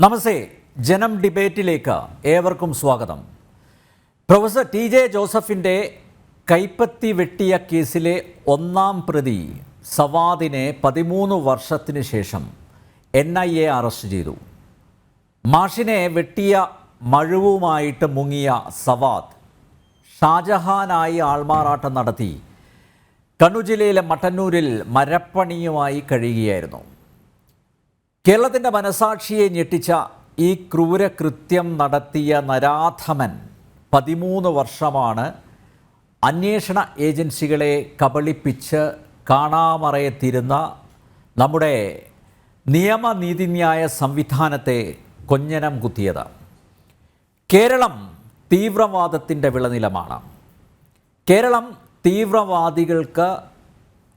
നമസ്തേ, ജനം ഡിബേറ്റിലേക്ക് ഏവർക്കും സ്വാഗതം. Professor TJ. ജോസഫിൻ്റെ കൈപ്പത്തി വെട്ടിയ കേസിലെ ഒന്നാം പ്രതി സവാദിനെ 13 വർഷത്തിന് ശേഷം NIA അറസ്റ്റ് ചെയ്തു. മാഷിനെ വെട്ടിയ മഴുവുമായിട്ട് മുങ്ങിയ സവാദ് ഷാജഹാനായി ആൾമാറാട്ടം നടത്തി കണ്ണൂർ ജില്ലയിലെ മട്ടന്നൂരിൽ മരപ്പണിയുമായി കഴിയുകയായിരുന്നു. കേരളത്തിൻ്റെ മനസാക്ഷിയെ ഞെട്ടിച്ച ഈ ക്രൂരകൃത്യം നടത്തിയ നരാധമൻ 13 വർഷമാണ് അന്വേഷണ ഏജൻസികളെ കബളിപ്പിച്ച് കാണാമറയത്തിരുന്ന നമ്മുടെ നിയമനീതിന്യായ സംവിധാനത്തെ കൊഞ്ഞനം കുത്തിയത്. കേരളം തീവ്രവാദത്തിൻ്റെ വിളനിലമാണ്. കേരളം തീവ്രവാദികൾക്ക്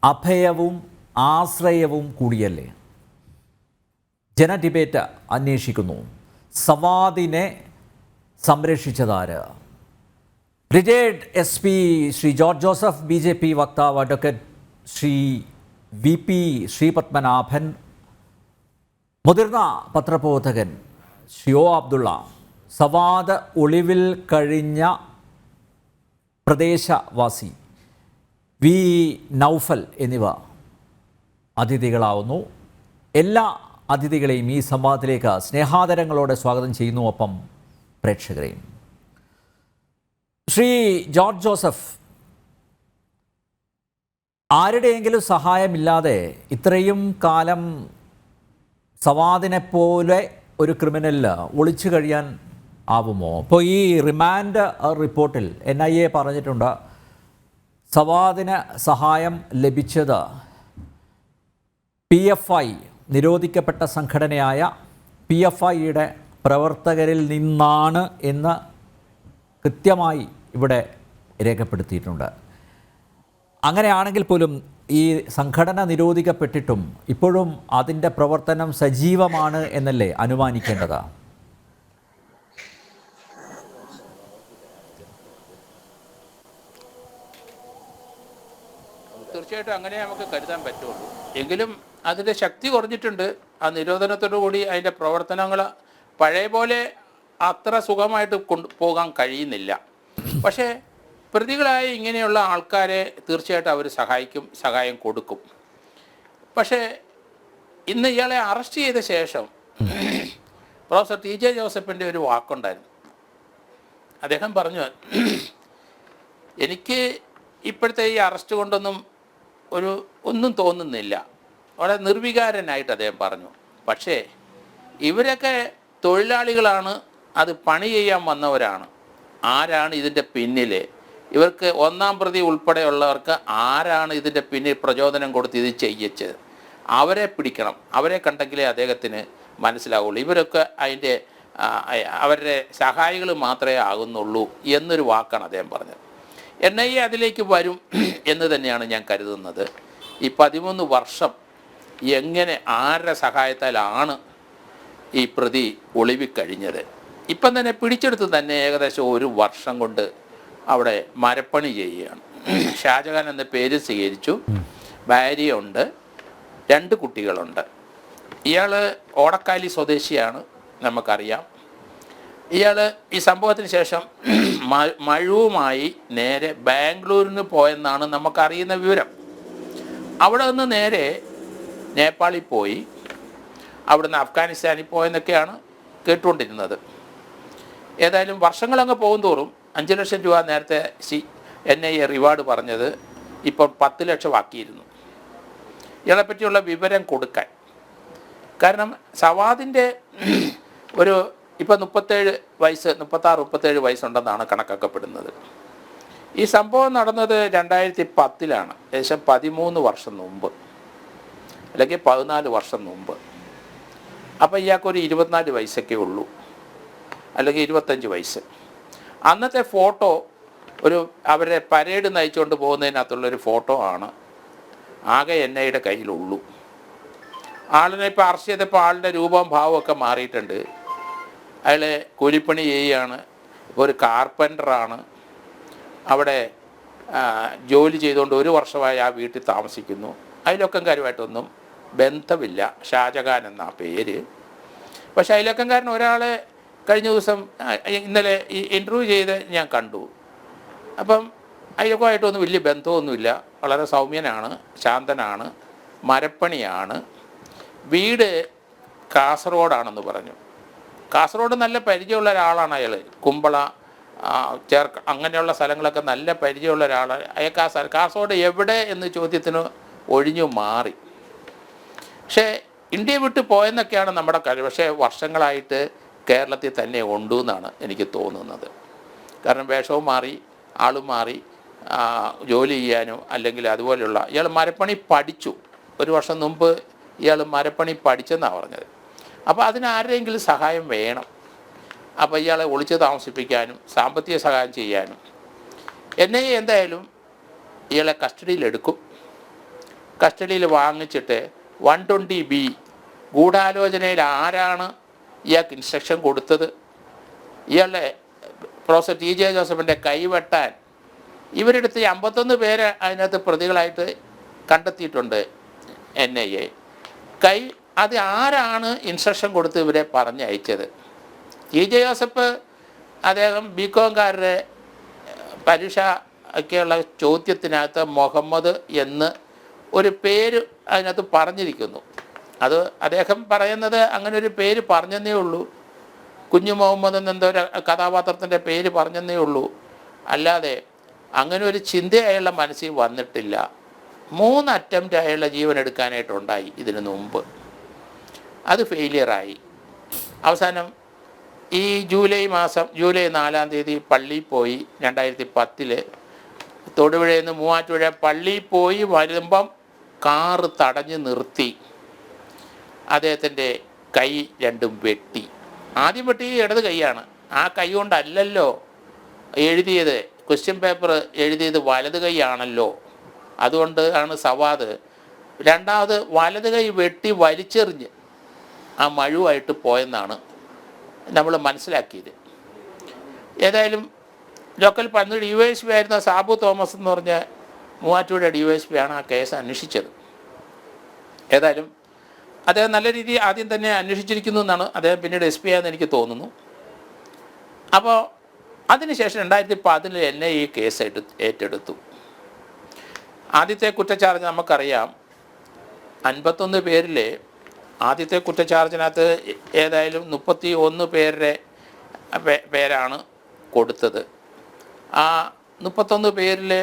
അഭയവും ആശ്രയവും കൂടിയല്ലേ? ജന ഡിബേറ്റ് അന്വേഷിക്കുന്നു, സവാദിനെ സംരക്ഷിച്ചതാര്? Retired SP Shri George Joseph, BJP വക്താവ് അഡ്വക്കേറ്റ് ശ്രീ VP ശ്രീപത്മനാഭൻ, മുതിർന്ന പത്രപ്രവർത്തകൻ ശ്രീ O. അബ്ദുള്ള, സവാദ് ഒളിവിൽ കഴിഞ്ഞ പ്രദേശവാസി V. നൗഫൽ എന്നിവ അതിഥികളാവുന്നു. എല്ലാ അതിഥികളെയും ഈ സംവാദത്തിലേക്ക് സ്നേഹാദരങ്ങളോടെ സ്വാഗതം ചെയ്യുന്നു. ഒപ്പം പ്രേക്ഷകരെയും. ശ്രീ ജോർജ് ജോസഫ്, ആരുടെയെങ്കിലും സഹായമില്ലാതെ ഇത്രയും കാലം സവാദിനെപ്പോലെ ഒരു ക്രിമിനലിന് ഒളിച്ചു കഴിയാൻ ആവുമോ? ഇപ്പോൾ ഈ റിമാൻഡ് റിപ്പോർട്ടിൽ NIA പറഞ്ഞിട്ടുണ്ട്, സവാദിന് സഹായം ലഭിച്ചത് PFI, നിരോധിക്കപ്പെട്ട സംഘടനയായ PFIയുടെ പ്രവർത്തകരിൽ നിന്നാണ് എന്ന് കൃത്യമായി ഇവിടെ രേഖപ്പെടുത്തിയിട്ടുണ്ട്. അങ്ങനെയാണെങ്കിൽ പോലും ഈ സംഘടന നിരോധിക്കപ്പെട്ടിട്ടും ഇപ്പോഴും അതിൻ്റെ പ്രവർത്തനം സജീവമാണ് എന്നല്ലേ അനുമാനിക്കേണ്ടത്? തീർച്ചയായിട്ടും അങ്ങനെ നമുക്ക് കരുതാൻ പറ്റുള്ളൂ. എങ്കിലും അതിൻ്റെ ശക്തി കുറഞ്ഞിട്ടുണ്ട്. ആ നിരോധനത്തോടു കൂടി അതിൻ്റെ പ്രവർത്തനങ്ങൾ പഴയ പോലെ അത്ര സുഖമായിട്ട് കൊണ്ടുപോകാൻ കഴിയുന്നില്ല. പക്ഷേ പ്രതികളായ ഇങ്ങനെയുള്ള ആൾക്കാരെ തീർച്ചയായിട്ടും അവർ സഹായം കൊടുക്കും. പക്ഷേ ഇന്ന് ഇയാളെ അറസ്റ്റ് ചെയ്ത ശേഷം പ്രൊഫസർ T.J. ജോസഫിൻ്റെ ഒരു വാക്കുണ്ടായിരുന്നു. അദ്ദേഹം പറഞ്ഞു, എനിക്ക് ഇപ്പോഴത്തെ ഈ അറസ്റ്റ് കൊണ്ടൊന്നും ഒന്നും തോന്നുന്നില്ല. വളരെ നിർവികാരനായിട്ട് അദ്ദേഹം പറഞ്ഞു. പക്ഷേ ഇവരൊക്കെ തൊഴിലാളികളാണ്, അത് പണി ചെയ്യാൻ വന്നവരാണ്. ആരാണ് ഇതിൻ്റെ പിന്നിൽ? ഇവർക്ക് ഒന്നാം പ്രതി ഉൾപ്പെടെയുള്ളവർക്ക് ആരാണ് ഇതിൻ്റെ പിന്നിൽ പ്രചോദനം കൊടുത്ത് ഇത് ചെയ്യിച്ചത്? അവരെ പിടിക്കണം. അവരെ കണ്ടെങ്കിലേ അദ്ദേഹത്തിന് മനസ്സിലാവുള്ളൂ. ഇവരൊക്കെ അവരുടെ സഹായികൾ മാത്രമേ ആകുന്നുള്ളൂ എന്നൊരു വാക്കാണ് അദ്ദേഹം പറഞ്ഞത്. NIA അതിലേക്ക് വരും എന്ന് തന്നെയാണ് ഞാൻ കരുതുന്നത്. ഈ 13 വർഷം എങ്ങനെ ആരുടെ സഹായത്താലാണ് ഈ പ്രതി ഒളിവിക്കഴിഞ്ഞത്? ഇപ്പം തന്നെ പിടിച്ചെടുത്ത് തന്നെ ഏകദേശം 1 വർഷം കൊണ്ട് അവിടെ മരപ്പണി ചെയ്യുകയാണ്. ഷാജഹാൻ എന്ന പേര് സ്വീകരിച്ചു. ഭാര്യയുണ്ട്, 2 കുട്ടികളുണ്ട്. ഇയാൾ ഓടക്കാലി സ്വദേശിയാണ്, നമുക്കറിയാം. ഇയാൾ ഈ സംഭവത്തിന് ശേഷം മഴുവുമായി നേരെ ബാംഗ്ലൂരിന് പോയെന്നാണ് നമുക്കറിയുന്ന വിവരം. അവിടെ നിന്ന് നേരെ നേപ്പാളിൽ പോയി, അവിടുന്ന് അഫ്ഗാനിസ്ഥാനിൽ പോയെന്നൊക്കെയാണ് കേട്ടുകൊണ്ടിരുന്നത്. ഏതായാലും വർഷങ്ങളങ്ങ് പോകും തോറും 5 ലക്ഷം രൂപ നേരത്തെ NIA റിവാർഡ് പറഞ്ഞത് ഇപ്പോൾ 10 ലക്ഷം ആക്കിയിരുന്നു ഇയാളെപ്പറ്റിയുള്ള വിവരം കൊടുക്കാൻ. കാരണം സവാദിൻ്റെ ഇപ്പോൾ 37 വയസ്സ്, 36-37 വയസ്സുണ്ടെന്നാണ് കണക്കാക്കപ്പെടുന്നത്. ഈ സംഭവം നടന്നത് 2010-ലാണ്, ഏകദേശം 13 വർഷം മുമ്പ്, അല്ലെങ്കിൽ 14 വർഷം മുമ്പ്. അപ്പോൾ ഇയാൾക്കൊരു 24 വയസ്സൊക്കെ ഉള്ളൂ, അല്ലെങ്കിൽ 25 വയസ്സ്. അന്നത്തെ ഫോട്ടോ അവരെ പരേഡ് നയിച്ചുകൊണ്ട് പോകുന്നതിനകത്തുള്ളൊരു ഫോട്ടോ ആണ് ആകെ NIAയുടെ കയ്യിലുള്ളൂ. ആളിനെ ഇപ്പോൾ അറസ്റ്റ് ചെയ്തപ്പോൾ ആളുടെ രൂപവും ഭാവവും ഒക്കെ മാറിയിട്ടുണ്ട്. അയാൾ കൂലിപ്പണി ചെയ്യുകയാണ്, ഇപ്പോൾ ഒരു കാർപ്പൻ്ററാണ്. അവിടെ ജോലി ചെയ്തുകൊണ്ട് 1 വർഷമായി ആ വീട്ടിൽ താമസിക്കുന്നു. അതിലൊക്കെ കാര്യമായിട്ടൊന്നും ബന്ധമില്ല. ഷാജഹാൻ എന്ന പേര്. പക്ഷേ അയൽവക്കംകാരൻ ഒരാളെ കഴിഞ്ഞ ദിവസം ഇന്നലെ ഈ ഇൻ്റർവ്യൂ ചെയ്ത് ഞാൻ കണ്ടു. അപ്പം അയൽവക്കമായിട്ടൊന്നും വലിയ ബന്ധമൊന്നുമില്ല, വളരെ സൗമ്യനാണ്, ശാന്തനാണ്, മരപ്പണിയാണ്, വീട് കാസർഗോഡാണെന്ന് പറഞ്ഞു. കാസർഗോഡ് നല്ല പരിചയമുള്ള ഒരാളാണ് അയാൾ. കുമ്പള, ചേർക്ക അങ്ങനെയുള്ള സ്ഥലങ്ങളൊക്കെ നല്ല പരിചയമുള്ള ഒരാളാണ് അയാൾ. കാസർഗോഡ് എവിടെ എന്ന് ചോദ്യത്തിന് ഒഴിഞ്ഞു മാറി. പക്ഷേ ഇന്ത്യ വിട്ട് പോയെന്നൊക്കെയാണ് നമ്മുടെ കാര്യം. പക്ഷേ വർഷങ്ങളായിട്ട് കേരളത്തിൽ തന്നെ ഉണ്ട് എന്നാണ് എനിക്ക് തോന്നുന്നത്. കാരണം വേഷവും മാറി, ആളും മാറി, ജോലി ചെയ്യാനും അല്ലെങ്കിൽ അതുപോലെയുള്ള. ഇയാൾ മരപ്പണി പഠിച്ചു, 1 വർഷം മുമ്പ് ഇയാൾ മരപ്പണി പഠിച്ചെന്നാണ് പറഞ്ഞത്. അപ്പോൾ അതിനാരെങ്കിലും സഹായം വേണം. അപ്പോൾ ഇയാളെ ഒളിച്ച് താമസിപ്പിക്കാനും സാമ്പത്തിക സഹായം ചെയ്യാനും എന്നെ എന്തായാലും ഇയാളെ കസ്റ്റഡിയിലെടുക്കും. കസ്റ്റഡിയിൽ വാങ്ങിച്ചിട്ട് 120B ഗൂഢാലോചനയിൽ ആരാണ് ഇയാൾക്ക് ഇൻസ്ട്രക്ഷൻ കൊടുത്തത്, ഇയാളുടെ പ്രൊഫസർ TJ ജോസഫിൻ്റെ കൈവെട്ടാൻ ഇവരെടുത്ത് 51 പേര് അതിനകത്ത് പ്രതികളായിട്ട് കണ്ടെത്തിയിട്ടുണ്ട് NIA. അത് ആരാണ് ഇൻസ്ട്രക്ഷൻ കൊടുത്ത് ഇവരെ പറഞ്ഞയച്ചത്? TJ ജോസഫ് അദ്ദേഹം ബികോംകാരുടെ പരീക്ഷ ഒക്കെയുള്ള ചോദ്യത്തിനകത്ത് മുഹമ്മദ് എന്ന് ഒരു പേര് അതിനകത്ത് പറഞ്ഞിരിക്കുന്നു. അത് അദ്ദേഹം പറയുന്നത് അങ്ങനെ ഒരു പേര് പറഞ്ഞെന്നേ ഉള്ളൂ. കുഞ്ഞു മുഹമ്മദ് എന്നെന്തോ ഒരു കഥാപാത്രത്തിൻ്റെ പേര് പറഞ്ഞെന്നേ ഉള്ളൂ. അല്ലാതെ അങ്ങനെ ഒരു ചിന്ത അയാളുടെ മനസ്സിൽ വന്നിട്ടില്ല. 3 അറ്റംപ്റ്റ് അയാളുടെ ജീവൻ എടുക്കാനായിട്ടുണ്ടായി ഇതിനു മുമ്പ്. അത് ഫെയിലിയറായി. അവസാനം ഈ ജൂലൈ 4-ാം തീയതി പള്ളിയിൽ പോയി. 2010 തൊടുപുഴയിൽ നിന്ന് മൂവാറ്റുപുഴ പള്ളിയിൽ പോയി വരുമ്പം കാറ് തടഞ്ഞ് നിർത്തി. അദ്ദേഹത്തിൻ്റെ കൈ 2ഉം വെട്ടി. ആദ്യം വെട്ടി ഇടത് കൈയാണ്. ആ കൈ കൊണ്ടല്ലല്ലോ എഴുതിയത്, ക്വസ്റ്റ്യൻ പേപ്പർ എഴുതിയത് വലത് കൈയാണല്ലോ. അതുകൊണ്ട് ആണ് സവാദ്. രണ്ടാമത് വലത് കൈ വെട്ടി വലിച്ചെറിഞ്ഞ് ആ മഴുവായിട്ട് പോയെന്നാണ് നമ്മൾ മനസ്സിലാക്കിയത്. ഏതായാലും ലോക്കൽ പന്ന് DYSP ആയിരുന്ന സാബു തോമസ് എന്ന് പറഞ്ഞ മൂവാറ്റുപുഴ DYSP ആണ് ആ കേസ് അന്വേഷിച്ചത്. ഏതായാലും അദ്ദേഹം നല്ല രീതിയിൽ ആദ്യം തന്നെ അന്വേഷിച്ചിരിക്കുന്നു എന്നാണ്. അദ്ദേഹം പിന്നീട് SP ആയെന്ന് എനിക്ക് തോന്നുന്നു. അപ്പോൾ അതിനുശേഷം 2010 NIA കേസ് ഏറ്റെടുത്തു. ആദ്യത്തെ കുറ്റച്ചാർജ് നമുക്കറിയാം. 51 പേരിലെ ആദ്യത്തെ കുറ്റച്ചാർജിനകത്ത് ഏതായാലും 31 പേരാണ് കൊടുത്തത്. ആ 31 പേരിലെ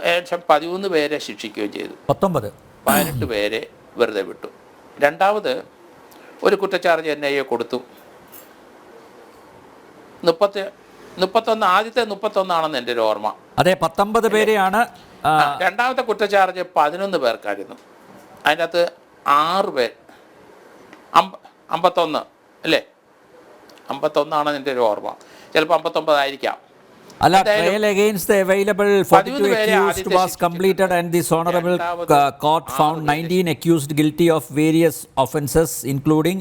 ഏകദേശം 13 പേരെ ശിക്ഷിക്കുകയും ചെയ്തു. 18 പേരെ വെറുതെ വിട്ടു. രണ്ടാമത് ഒരു കുറ്റച്ചാർജ് NIA കൊടുത്തു. 31 ആദ്യത്തെ 31 ആണെന്ന് എൻ്റെ ഒരു ഓർമ്മ. അതെ, 19 പേരെയാണ്. രണ്ടാമത്തെ കുറ്റച്ചാർജ് 11 പേർക്കായിരുന്നു. അതിനകത്ത് 6 പേർ 51 അല്ലേ, 51 ആണെന്ന് എൻ്റെ ഒരു ഓർമ്മ. ചിലപ്പോൾ 59 ആയിരിക്കാം. Trial against the available 42 accused was completed and this honorable court found 19 accused guilty of various offences including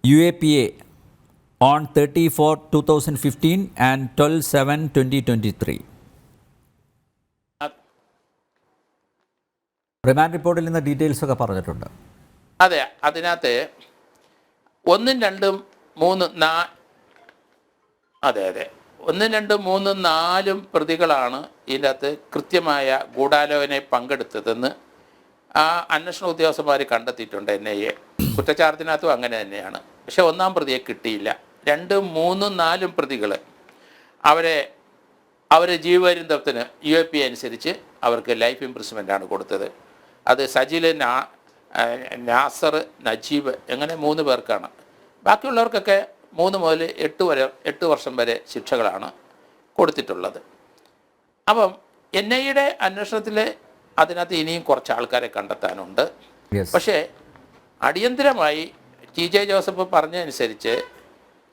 UAPA on 30/4/2015 and 12/7/2023. Remand റിപ്പോർട്ടിൽ നിന്ന് ഡീറ്റെയിൽസ് ഒക്കെ പറഞ്ഞിട്ടുണ്ട്. അതെ, അതിനകത്ത് 1, 2, 3, 4 പ്രതികളാണ് ഇതിൻ്റെ അകത്ത് കൃത്യമായ ഗൂഢാലോചനയിൽ പങ്കെടുത്തതെന്ന് ആ അന്വേഷണ ഉദ്യോഗസ്ഥന്മാർ കണ്ടെത്തിയിട്ടുണ്ട്. NIA കുറ്റച്ചാർജിനകത്തും അങ്ങനെ തന്നെയാണ്. പക്ഷെ 1-ാം പ്രതിയെ കിട്ടിയില്ല. 2, 3, 4 പ്രതികൾ അവരെ ജീവപര്യന്തത്തിന് UAPA അനുസരിച്ച് അവർക്ക് ലൈഫ് ഇംപ്രിസൺമെൻ്റാണ് കൊടുത്തത്. അത് സജിൽ, നാസർ, നജീബ് എങ്ങനെ 3 പേർക്കാണ്. ബാക്കിയുള്ളവർക്കൊക്കെ 3 മുതൽ 8 വർഷം വരെ ശിക്ഷകളാണ് കൊടുത്തിട്ടുള്ളത്. അപ്പം NIAയുടെ അന്വേഷണത്തിൽ അതിനകത്ത് ഇനിയും കുറച്ച് ആൾക്കാരെ കണ്ടെത്താനുണ്ട്. പക്ഷേ അടിയന്തരമായി TJ ജോസഫ് പറഞ്ഞതനുസരിച്ച്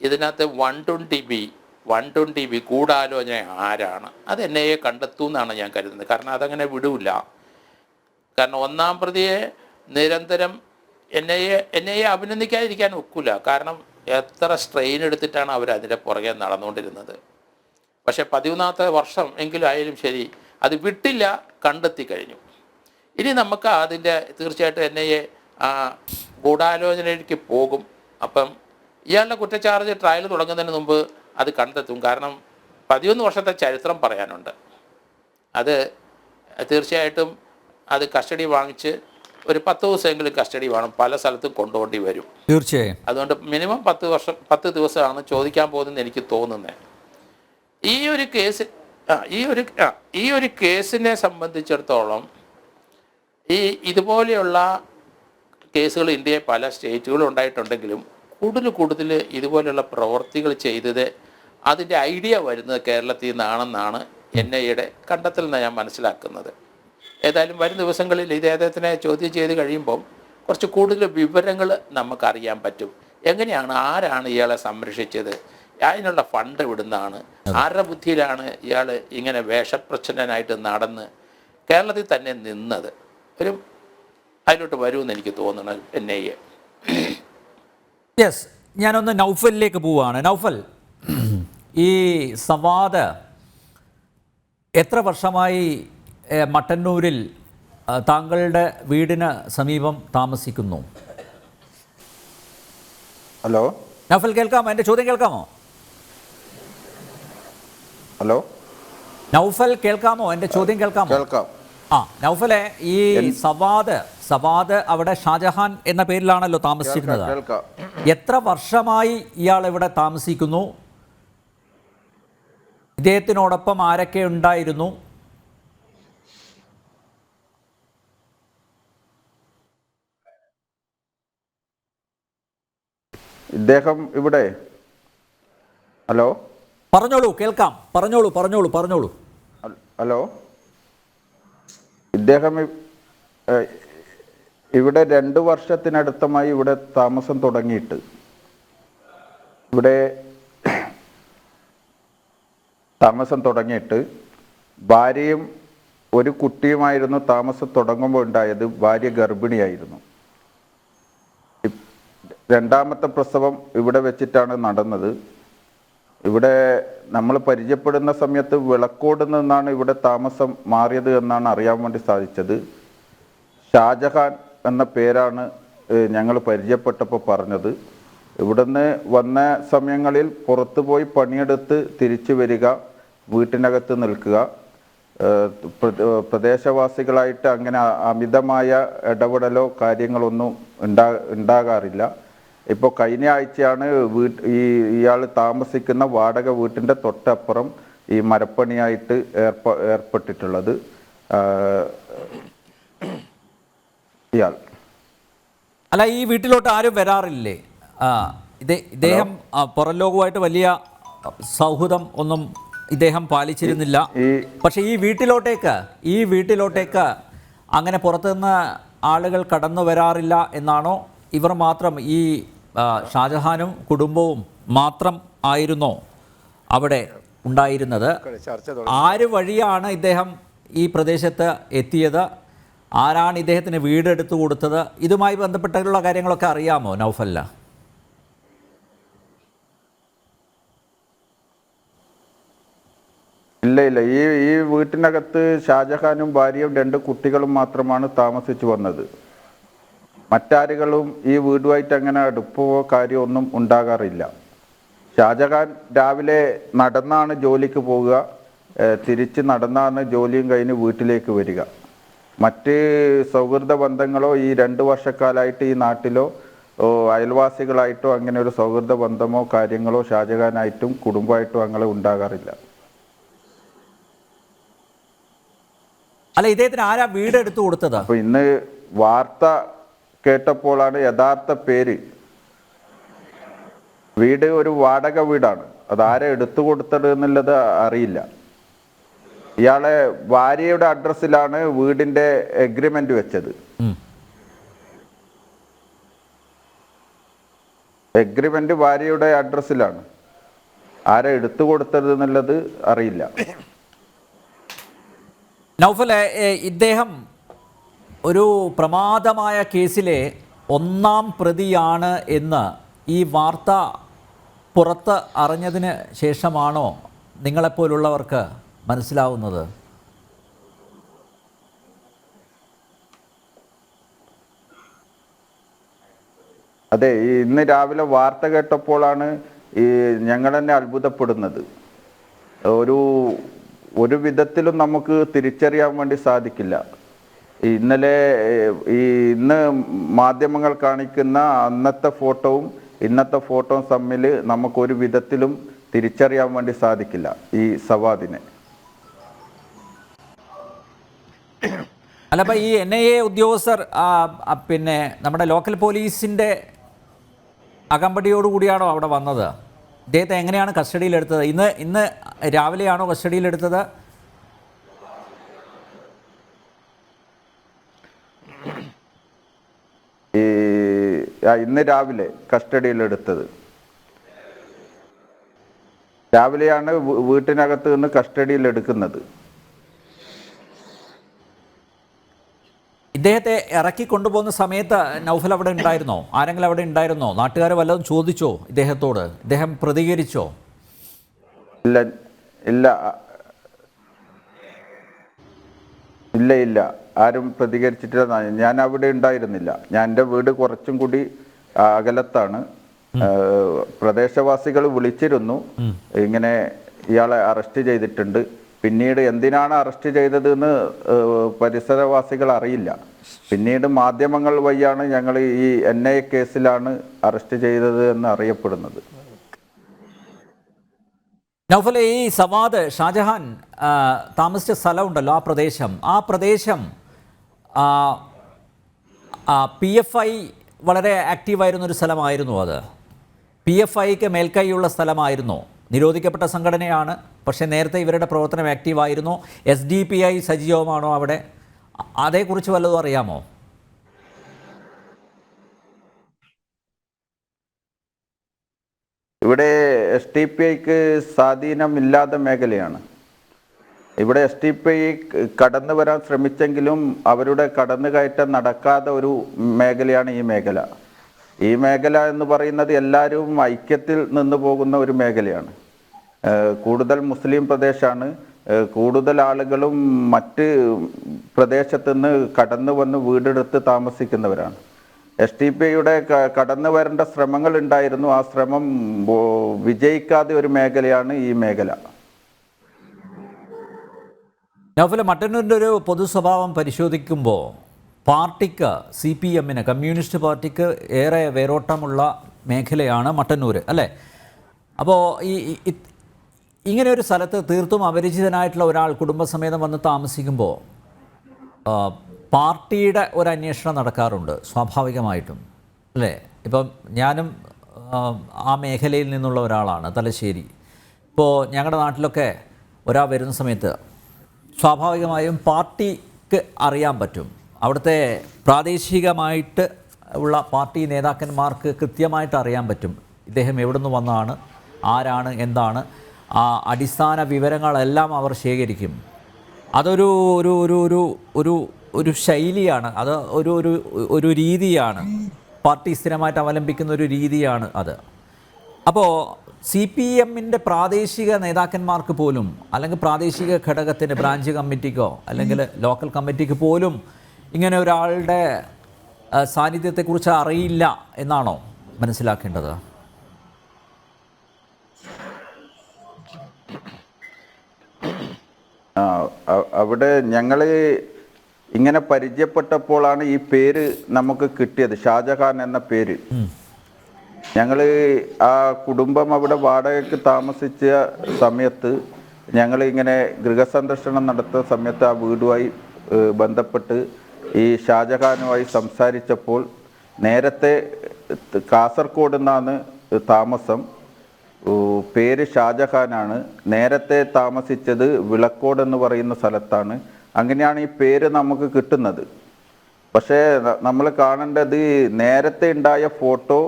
ഇതിനകത്ത് 120B ഗൂഢാലോചന ആരാണ് അത് NIA കണ്ടെത്തും എന്നാണ് ഞാൻ കരുതുന്നത്. കാരണം അതങ്ങനെ വിടില്ല. കാരണം 1-ാം പ്രതിയെ നിരന്തരം NIA അഭിനന്ദിക്കാതിരിക്കാൻ ഒക്കില്ല. കാരണം എത്ര സ്ട്രെയിൻ എടുത്തിട്ടാണ് അവർ അതിൻ്റെ പുറകെ നടന്നുകൊണ്ടിരുന്നത്. പക്ഷേ 13-ാമത്തെ വർഷം എങ്കിലും ആയാലും ശരി അത് വിട്ടില്ല, കണ്ടെത്തി കഴിഞ്ഞു. ഇനി നമുക്ക് അതിൻ്റെ തീർച്ചയായിട്ടും NIA ആ ഗൂഢാലോചനയിലേക്ക് പോകും. അപ്പം ഇയാളുടെ കുറ്റച്ചാർജ് ട്രയൽ തുടങ്ങുന്നതിന് മുമ്പ് അത് കണ്ടെത്തും. കാരണം 11 വർഷത്തെ ചരിത്രം പറയാനുണ്ട്. അത് തീർച്ചയായിട്ടും അത് കസ്റ്റഡി വാങ്ങിച്ച് ഒരു 10 ദിവസമെങ്കിലും കസ്റ്റഡി വേണം, പല സ്ഥലത്തും കൊണ്ടുപോകേണ്ടി വരും തീർച്ചയായും. അതുകൊണ്ട് മിനിമം 10 ദിവസമാണ് ചോദിക്കാൻ പോകുന്നതെന്ന് എനിക്ക് തോന്നുന്നത്. ഈ ഒരു കേസ് ഈ ഒരു കേസിനെ സംബന്ധിച്ചിടത്തോളം ഇതുപോലെയുള്ള കേസുകൾ ഇന്ത്യയിൽ പല സ്റ്റേറ്റുകളും ഉണ്ടായിട്ടുണ്ടെങ്കിലും കൂടുതൽ ഇതുപോലെയുള്ള പ്രവർത്തികൾ ചെയ്തത് അതിൻ്റെ ഐഡിയ വരുന്നത് കേരളത്തിൽ നിന്നാണെന്നാണ് NIA കണ്ടെത്തൽ എന്ന് ഞാൻ മനസ്സിലാക്കുന്നത്. ഏതായാലും വരും ദിവസങ്ങളിൽ ഇദ്ദേഹത്തിനെ ചോദ്യം ചെയ്ത് കഴിയുമ്പം കുറച്ച് കൂടുതൽ വിവരങ്ങൾ നമുക്കറിയാൻ പറ്റും. എങ്ങനെയാണ്, ആരാണ് ഇയാളെ സംരക്ഷിച്ചത്, അതിനുള്ള ഫണ്ട് ഇവിടുന്നാണ്, ആരുടെ ബുദ്ധിയിലാണ് ഇയാൾ ഇങ്ങനെ വേഷപ്രച്ഛന്നനായിട്ട് നടന്ന് കേരളത്തിൽ തന്നെ നിന്നത്. അതിലോട്ട് വരുമെന്ന് എനിക്ക് തോന്നുന്നത് NIA. യെസ്, ഞാനൊന്ന് നൗഫലിലേക്ക് പോവുകയാണ്. നൗഫൽ, ഈ സവാദ് എത്ര വർഷമായി മട്ടന്നൂരിൽ താങ്കളുടെ വീടിന് സമീപം താമസിക്കുന്നു? ഹലോ നൗഫൽ, കേൾക്കാമോ? എൻ്റെ ചോദ്യം കേൾക്കാമോ? ഹലോ നൗഫൽ, കേൾക്കാമോ? എൻ്റെ ചോദ്യം കേൾക്കാമോ? കേൾക്കാം. നൗഫലെ, ഈ സവാദ് അവിടെ ഷാജഹാൻ എന്ന പേരിലാണല്ലോ താമസിച്ചിരുന്നത്. കേൾക്കാം. എത്ര വർഷമായി ഇയാൾ ഇവിടെ താമസിക്കുന്നു? ഇദ്ദേഹത്തിനോടൊപ്പം ആരൊക്കെ ഉണ്ടായിരുന്നു? ഇദ്ദേഹം ഇവിടെ, ഹലോ പറഞ്ഞോളൂ, കേൾക്കാം. പറഞ്ഞോളൂ. ഹലോ, ഇദ്ദേഹം ഇവിടെ 2 വർഷത്തിനടുത്തമായി ഇവിടെ താമസം തുടങ്ങിയിട്ട്. ഇവിടെ താമസം തുടങ്ങിയിട്ട് ഭാര്യയും ഒരു കുട്ടിയുമായിരുന്നു താമസം തുടങ്ങുമ്പോൾ ഉണ്ടായത്. ഭാര്യ ഗർഭിണിയായിരുന്നു. രണ്ടാമത്തെ പ്രസവം ഇവിടെ വെച്ചിട്ടാണ് നടന്നത്. ഇവിടെ നമ്മൾ പരിചയപ്പെടുന്ന സമയത്ത് വിളക്കോട് നിന്നാണ് ഇവിടെ താമസം മാറിയത് എന്നാണ് അറിയാൻ വേണ്ടി സാധിച്ചത്. ഷാജഹാൻ എന്ന പേരാണ് ഞങ്ങൾ പരിചയപ്പെട്ടപ്പോൾ പറഞ്ഞത്. ഇവിടുന്ന് വന്ന സമയങ്ങളിൽ പുറത്തു പോയി പണിയെടുത്ത് തിരിച്ചു വരിക, വീട്ടിനകത്ത് നിൽക്കുക, പ്രദേശവാസികളായിട്ട് അങ്ങനെ അമിതമായ ഇടപെടലോ കാര്യങ്ങളൊന്നും ഉണ്ടാകാറില്ല. ഇപ്പോൾ കഴിഞ്ഞ ആഴ്ചയാണ് ഇയാൾ താമസിക്കുന്ന വാടക വീട്ടിൻ്റെ തൊട്ടപ്പുറം ഈ മരപ്പണിയായിട്ട് ഏർപ്പെട്ടിട്ടുള്ളത് ഇയാൾ. അല്ല, ഈ വീട്ടിലോട്ട് ആരും വരാറില്ലേ? ഇദ്ദേഹം പുറം ലോകവുമായിട്ട് വലിയ സൗഹൃദം ഒന്നും ഇദ്ദേഹം പാലിച്ചിരുന്നില്ല. പക്ഷെ ഈ വീട്ടിലോട്ടേക്ക് അങ്ങനെ പുറത്തുനിന്ന് ആളുകൾ കടന്നു വരാറില്ല എന്നാണോ? ഇവർ മാത്രം, ഈ ഷാജഹാനും കുടുംബവും മാത്രം ആയിരുന്നോ അവിടെ ഉണ്ടായിരുന്നത്? ആര് വഴിയാണ് ഇദ്ദേഹം ഈ പ്രദേശത്ത് എത്തിയത്? ആരാണ് ഇദ്ദേഹത്തിന് വീടെടുത്തു കൊടുത്തത്? ഇതുമായി ബന്ധപ്പെട്ടുള്ള കാര്യങ്ങളൊക്കെ അറിയാമോ നൗഫല്ല? ഇല്ല. ഈ വീട്ടിനകത്ത് ഷാജഹാനും ഭാര്യയും 2 കുട്ടികളും മാത്രമാണ് താമസിച്ചു വന്നത്. മറ്റാരുകളും ഈ വീടുമായിട്ട് അങ്ങനെ അടുപ്പോ കാര്യമൊന്നും ഉണ്ടാകാറില്ല. ഷാജഹാൻ രാവിലെ നടന്നാണ് ജോലിക്ക് പോവുക, തിരിച്ച് നടന്നാണ് ജോലിയും കഴിഞ്ഞ് വീട്ടിലേക്ക് വരിക. മറ്റ് സൗഹൃദ ബന്ധങ്ങളോ ഈ 2 വർഷക്കാലമായിട്ട് ഈ നാട്ടിലോ അയൽവാസികളായിട്ടോ അങ്ങനെ ഒരു സൗഹൃദ ബന്ധമോ കാര്യങ്ങളോ ഷാജഹാനായിട്ടും കുടുംബമായിട്ടും അങ്ങനെ ഉണ്ടാകാറില്ല. അല്ല, ഇദ്ദേഹത്തിന് ആരാ വീടെടുത്തു കൊടുത്തത്? അപ്പോൾ ഇന്ന് വാർത്ത കേട്ടപ്പോഴാണ് യഥാർത്ഥ പേര്. വീട് ഒരു വാടക വീടാണ്. അതാരെ എടുത്തു കൊടുത്തത് എന്നുള്ളത് അറിയില്ല. ഇയാളെ ഭാര്യയുടെ അഡ്രസ്സിലാണ് വീടിന്റെ എഗ്രിമെന്റ് വെച്ചത്. എഗ്രിമെന്റ് ഭാര്യയുടെ അഡ്രസ്സിലാണ്. ആരെ എടുത്തു കൊടുത്തത് എന്നുള്ളത് അറിയില്ല. നൗഫലെ, ഇദ്ദേഹം ഒരു പ്രമാദമായ കേസിലെ 1-ാം പ്രതിയാണ് എന്ന് ഈ വാർത്ത പുറത്ത് അറിഞ്ഞതിന് ശേഷമാണോ നിങ്ങളെപ്പോലുള്ളവർക്ക് മനസ്സിലാവുന്നത്? അതെ, ഇന്ന് രാവിലെ വാർത്ത കേട്ടപ്പോഴാണ് ഈ ഞങ്ങൾ തന്നെ അത്ഭുതപ്പെടുന്നത്. ഒരു ഒരു വിധത്തിലും നമുക്ക് തിരിച്ചറിയാൻ വേണ്ടി സാധിക്കില്ല. ഇന്നലെ ഇന്ന് മാധ്യമങ്ങൾ കാണിക്കുന്ന അന്നത്തെ ഫോട്ടോവും ഇന്നത്തെ ഫോട്ടോവും തമ്മിൽ നമുക്കൊരു വിധത്തിലും തിരിച്ചറിയാൻ വേണ്ടി സാധിക്കില്ല ഈ സവാദിനെ. അല്ല, അപ്പം ഈ NIA ഉദ്യോഗസ്ഥർ പിന്നെ നമ്മുടെ ലോക്കൽ പോലീസിൻ്റെ അകമ്പടിയോടുകൂടിയാണോ അവിടെ വന്നത്? ഇദ്ദേഹത്തെ എങ്ങനെയാണ് കസ്റ്റഡിയിലെടുത്തത്? ഇന്ന് രാവിലെയാണോ കസ്റ്റഡിയിലെടുത്തത്? ഇന്ന് രാവിലെ കസ്റ്റഡിയിലെടുത്തത്. രാവിലെയാണ് വീട്ടിനകത്ത് നിന്ന് കസ്റ്റഡിയിലെടുക്കുന്നത്. ഇദ്ദേഹത്തെ ഇറക്കി കൊണ്ടുപോകുന്ന സമയത്ത് നൗഫൽ അവിടെ ഉണ്ടായിരുന്നോ? ആരെങ്കിലും അവിടെ ഉണ്ടായിരുന്നോ? നാട്ടുകാർ വല്ലതും ചോദിച്ചോ ഇദ്ദേഹത്തോട്? ഇദ്ദേഹം പ്രതികരിച്ചോ? ഇല്ല ഇല്ല ഇല്ല ഇല്ല ആരും പ്രതികരിച്ചിട്ടില്ല. ഞാൻ അവിടെ ഉണ്ടായിരുന്നില്ല. എൻ്റെ വീട് കുറച്ചും കൂടി അകലത്താണ്. പ്രദേശവാസികൾ വിളിച്ചിരുന്നു, ഇങ്ങനെ ഇയാളെ അറസ്റ്റ് ചെയ്തിട്ടുണ്ട്. പിന്നീട് എന്തിനാണ് അറസ്റ്റ് ചെയ്തതെന്ന് പരിസരവാസികൾ അറിയില്ല. പിന്നീട് മാധ്യമങ്ങൾ വഴിയാണ് ഞങ്ങൾ ഈ NIA കേസിലാണ് അറസ്റ്റ് ചെയ്തത് എന്ന് അറിയപ്പെടുന്നത്. നൗഫലെ, ഈ സവാദ് ഷാജഹാൻ താമസിച്ച സ്ഥലമുണ്ടല്ലോ, ആ പ്രദേശം PFI വളരെ ആക്റ്റീവായിരുന്നൊരു സ്ഥലമായിരുന്നു. അത് PFIക്ക് മേൽക്കൈയുള്ള സ്ഥലമായിരുന്നു. നിരോധിക്കപ്പെട്ട സംഘടനയാണ്, പക്ഷേ നേരത്തെ ഇവരുടെ പ്രവർത്തനം ആക്റ്റീവായിരുന്നു. SDPI സജീവമാണോ അവിടെ? അതേക്കുറിച്ച് വല്ലതും അറിയാമോ? ഇവിടെ SDPIക്ക് സ്വാധീനമില്ലാത്ത മേഖലയാണ്. ഇവിടെ SDPI കടന്നു വരാൻ ശ്രമിച്ചെങ്കിലും അവരുടെ കടന്നുകയറ്റം നടക്കാത്ത ഒരു മേഖലയാണ് ഈ മേഖല. ഈ മേഖല എന്ന് പറയുന്നത് എല്ലാവരും ഐക്യത്തിൽ നിന്ന് പോകുന്ന ഒരു മേഖലയാണ്. കൂടുതൽ മുസ്ലിം പ്രദേശമാണ്. കൂടുതൽ ആളുകളും മറ്റ് പ്രദേശത്തു നിന്ന് കടന്നു വന്ന് വീടെടുത്ത് താമസിക്കുന്നവരാണ്. SDPIയുടെ കടന്നു വരേണ്ട ശ്രമങ്ങൾ ഉണ്ടായിരുന്നു. ആ ശ്രമം വിജയിക്കാതെ ഒരു മേഖലയാണ് ഈ മേഖല. നൗഫല്, മട്ടന്നൂരിൻ്റെ ഒരു പൊതു സ്വഭാവം പരിശോധിക്കുമ്പോൾ പാർട്ടിക്ക്, CPMന്, കമ്മ്യൂണിസ്റ്റ് പാർട്ടിക്ക് ഏറെ വേരോട്ടമുള്ള മേഖലയാണ് മട്ടന്നൂർ, അല്ലേ? അപ്പോൾ ഇങ്ങനെ ഒരു സ്ഥലത്ത് തീർത്തും അപരിചിതനായിട്ടുള്ള ഒരാൾ കുടുംബസമേതം വന്ന് താമസിക്കുമ്പോൾ പാർട്ടിയുടെ ഒരു അന്വേഷണം നടക്കാറുണ്ട് സ്വാഭാവികമായിട്ടും, അല്ലേ? ഇപ്പം ഞാനും ആ മേഖലയിൽ നിന്നുള്ള ഒരാളാണ്, തലശ്ശേരി. ഇപ്പോൾ ഞങ്ങളുടെ നാട്ടിലൊക്കെ ഒരാൾ വരുന്ന സമയത്ത് സ്വാഭാവികമായും പാർട്ടിക്ക് അറിയാൻ പറ്റും. അവിടുത്തെ പ്രാദേശികമായിട്ട് ഉള്ള പാർട്ടി നേതാക്കന്മാർക്ക് കൃത്യമായിട്ട് അറിയാൻ പറ്റും ഇദ്ദേഹം എവിടെ നിന്ന് വന്നതാണ്, ആരാണ്, എന്താണ്. ആ അടിസ്ഥാന വിവരങ്ങളെല്ലാം അവർ ശേഖരിക്കും. അതൊരു ഒരു ഒരു ഒരു ഒരു ഒരു ശൈലിയാണ്, അത് ഒരു രീതിയാണ്. പാർട്ടി സ്ഥിരമായിട്ട് അവലംബിക്കുന്ന ഒരു രീതിയാണ് അത്. അപ്പോൾ CPMൻ്റെ പ്രാദേശിക നേതാക്കന്മാർക്ക് പോലും, അല്ലെങ്കിൽ പ്രാദേശിക ഘടകത്തിൻ്റെ ബ്രാഞ്ച് കമ്മിറ്റിക്കോ അല്ലെങ്കിൽ ലോക്കൽ കമ്മിറ്റിക്ക് പോലും ഇങ്ങനെ ഒരാളുടെ സാന്നിധ്യത്തെക്കുറിച്ച് അറിയില്ല എന്നാണോ മനസ്സിലാക്കേണ്ടത്? അവിടെ ഞങ്ങൾ ഇങ്ങനെ പരിചയപ്പെട്ടപ്പോഴാണ് ഈ പേര് നമുക്ക് കിട്ടിയത്, ഷാജഹാൻ എന്ന പേര്. ഞങ്ങൾ ആ കുടുംബം അവിടെ വാടകയ്ക്ക് താമസിച്ച സമയത്ത് ഞങ്ങൾ ഇങ്ങനെ ഗൃഹസന്ദർശനം നടത്തുന്ന സമയത്ത് ആ വീടുമായി ബന്ധപ്പെട്ട് ഈ ഷാജഹാനുമായി സംസാരിച്ചപ്പോൾ നേരത്തെ കാസർഗോഡ് നിന്നാണ് താമസം, പേര് ഷാജഹാനാണ്. നേരത്തെ താമസിച്ചത് വിളക്കോട് എന്ന് പറയുന്ന സ്ഥലത്താണ്. അങ്ങനെയാണ് ഈ പേര് നമുക്ക് കിട്ടുന്നത്. പക്ഷേ നമ്മൾ കാണേണ്ടത് നേരത്തെ ഉണ്ടായ ഫോട്ടോ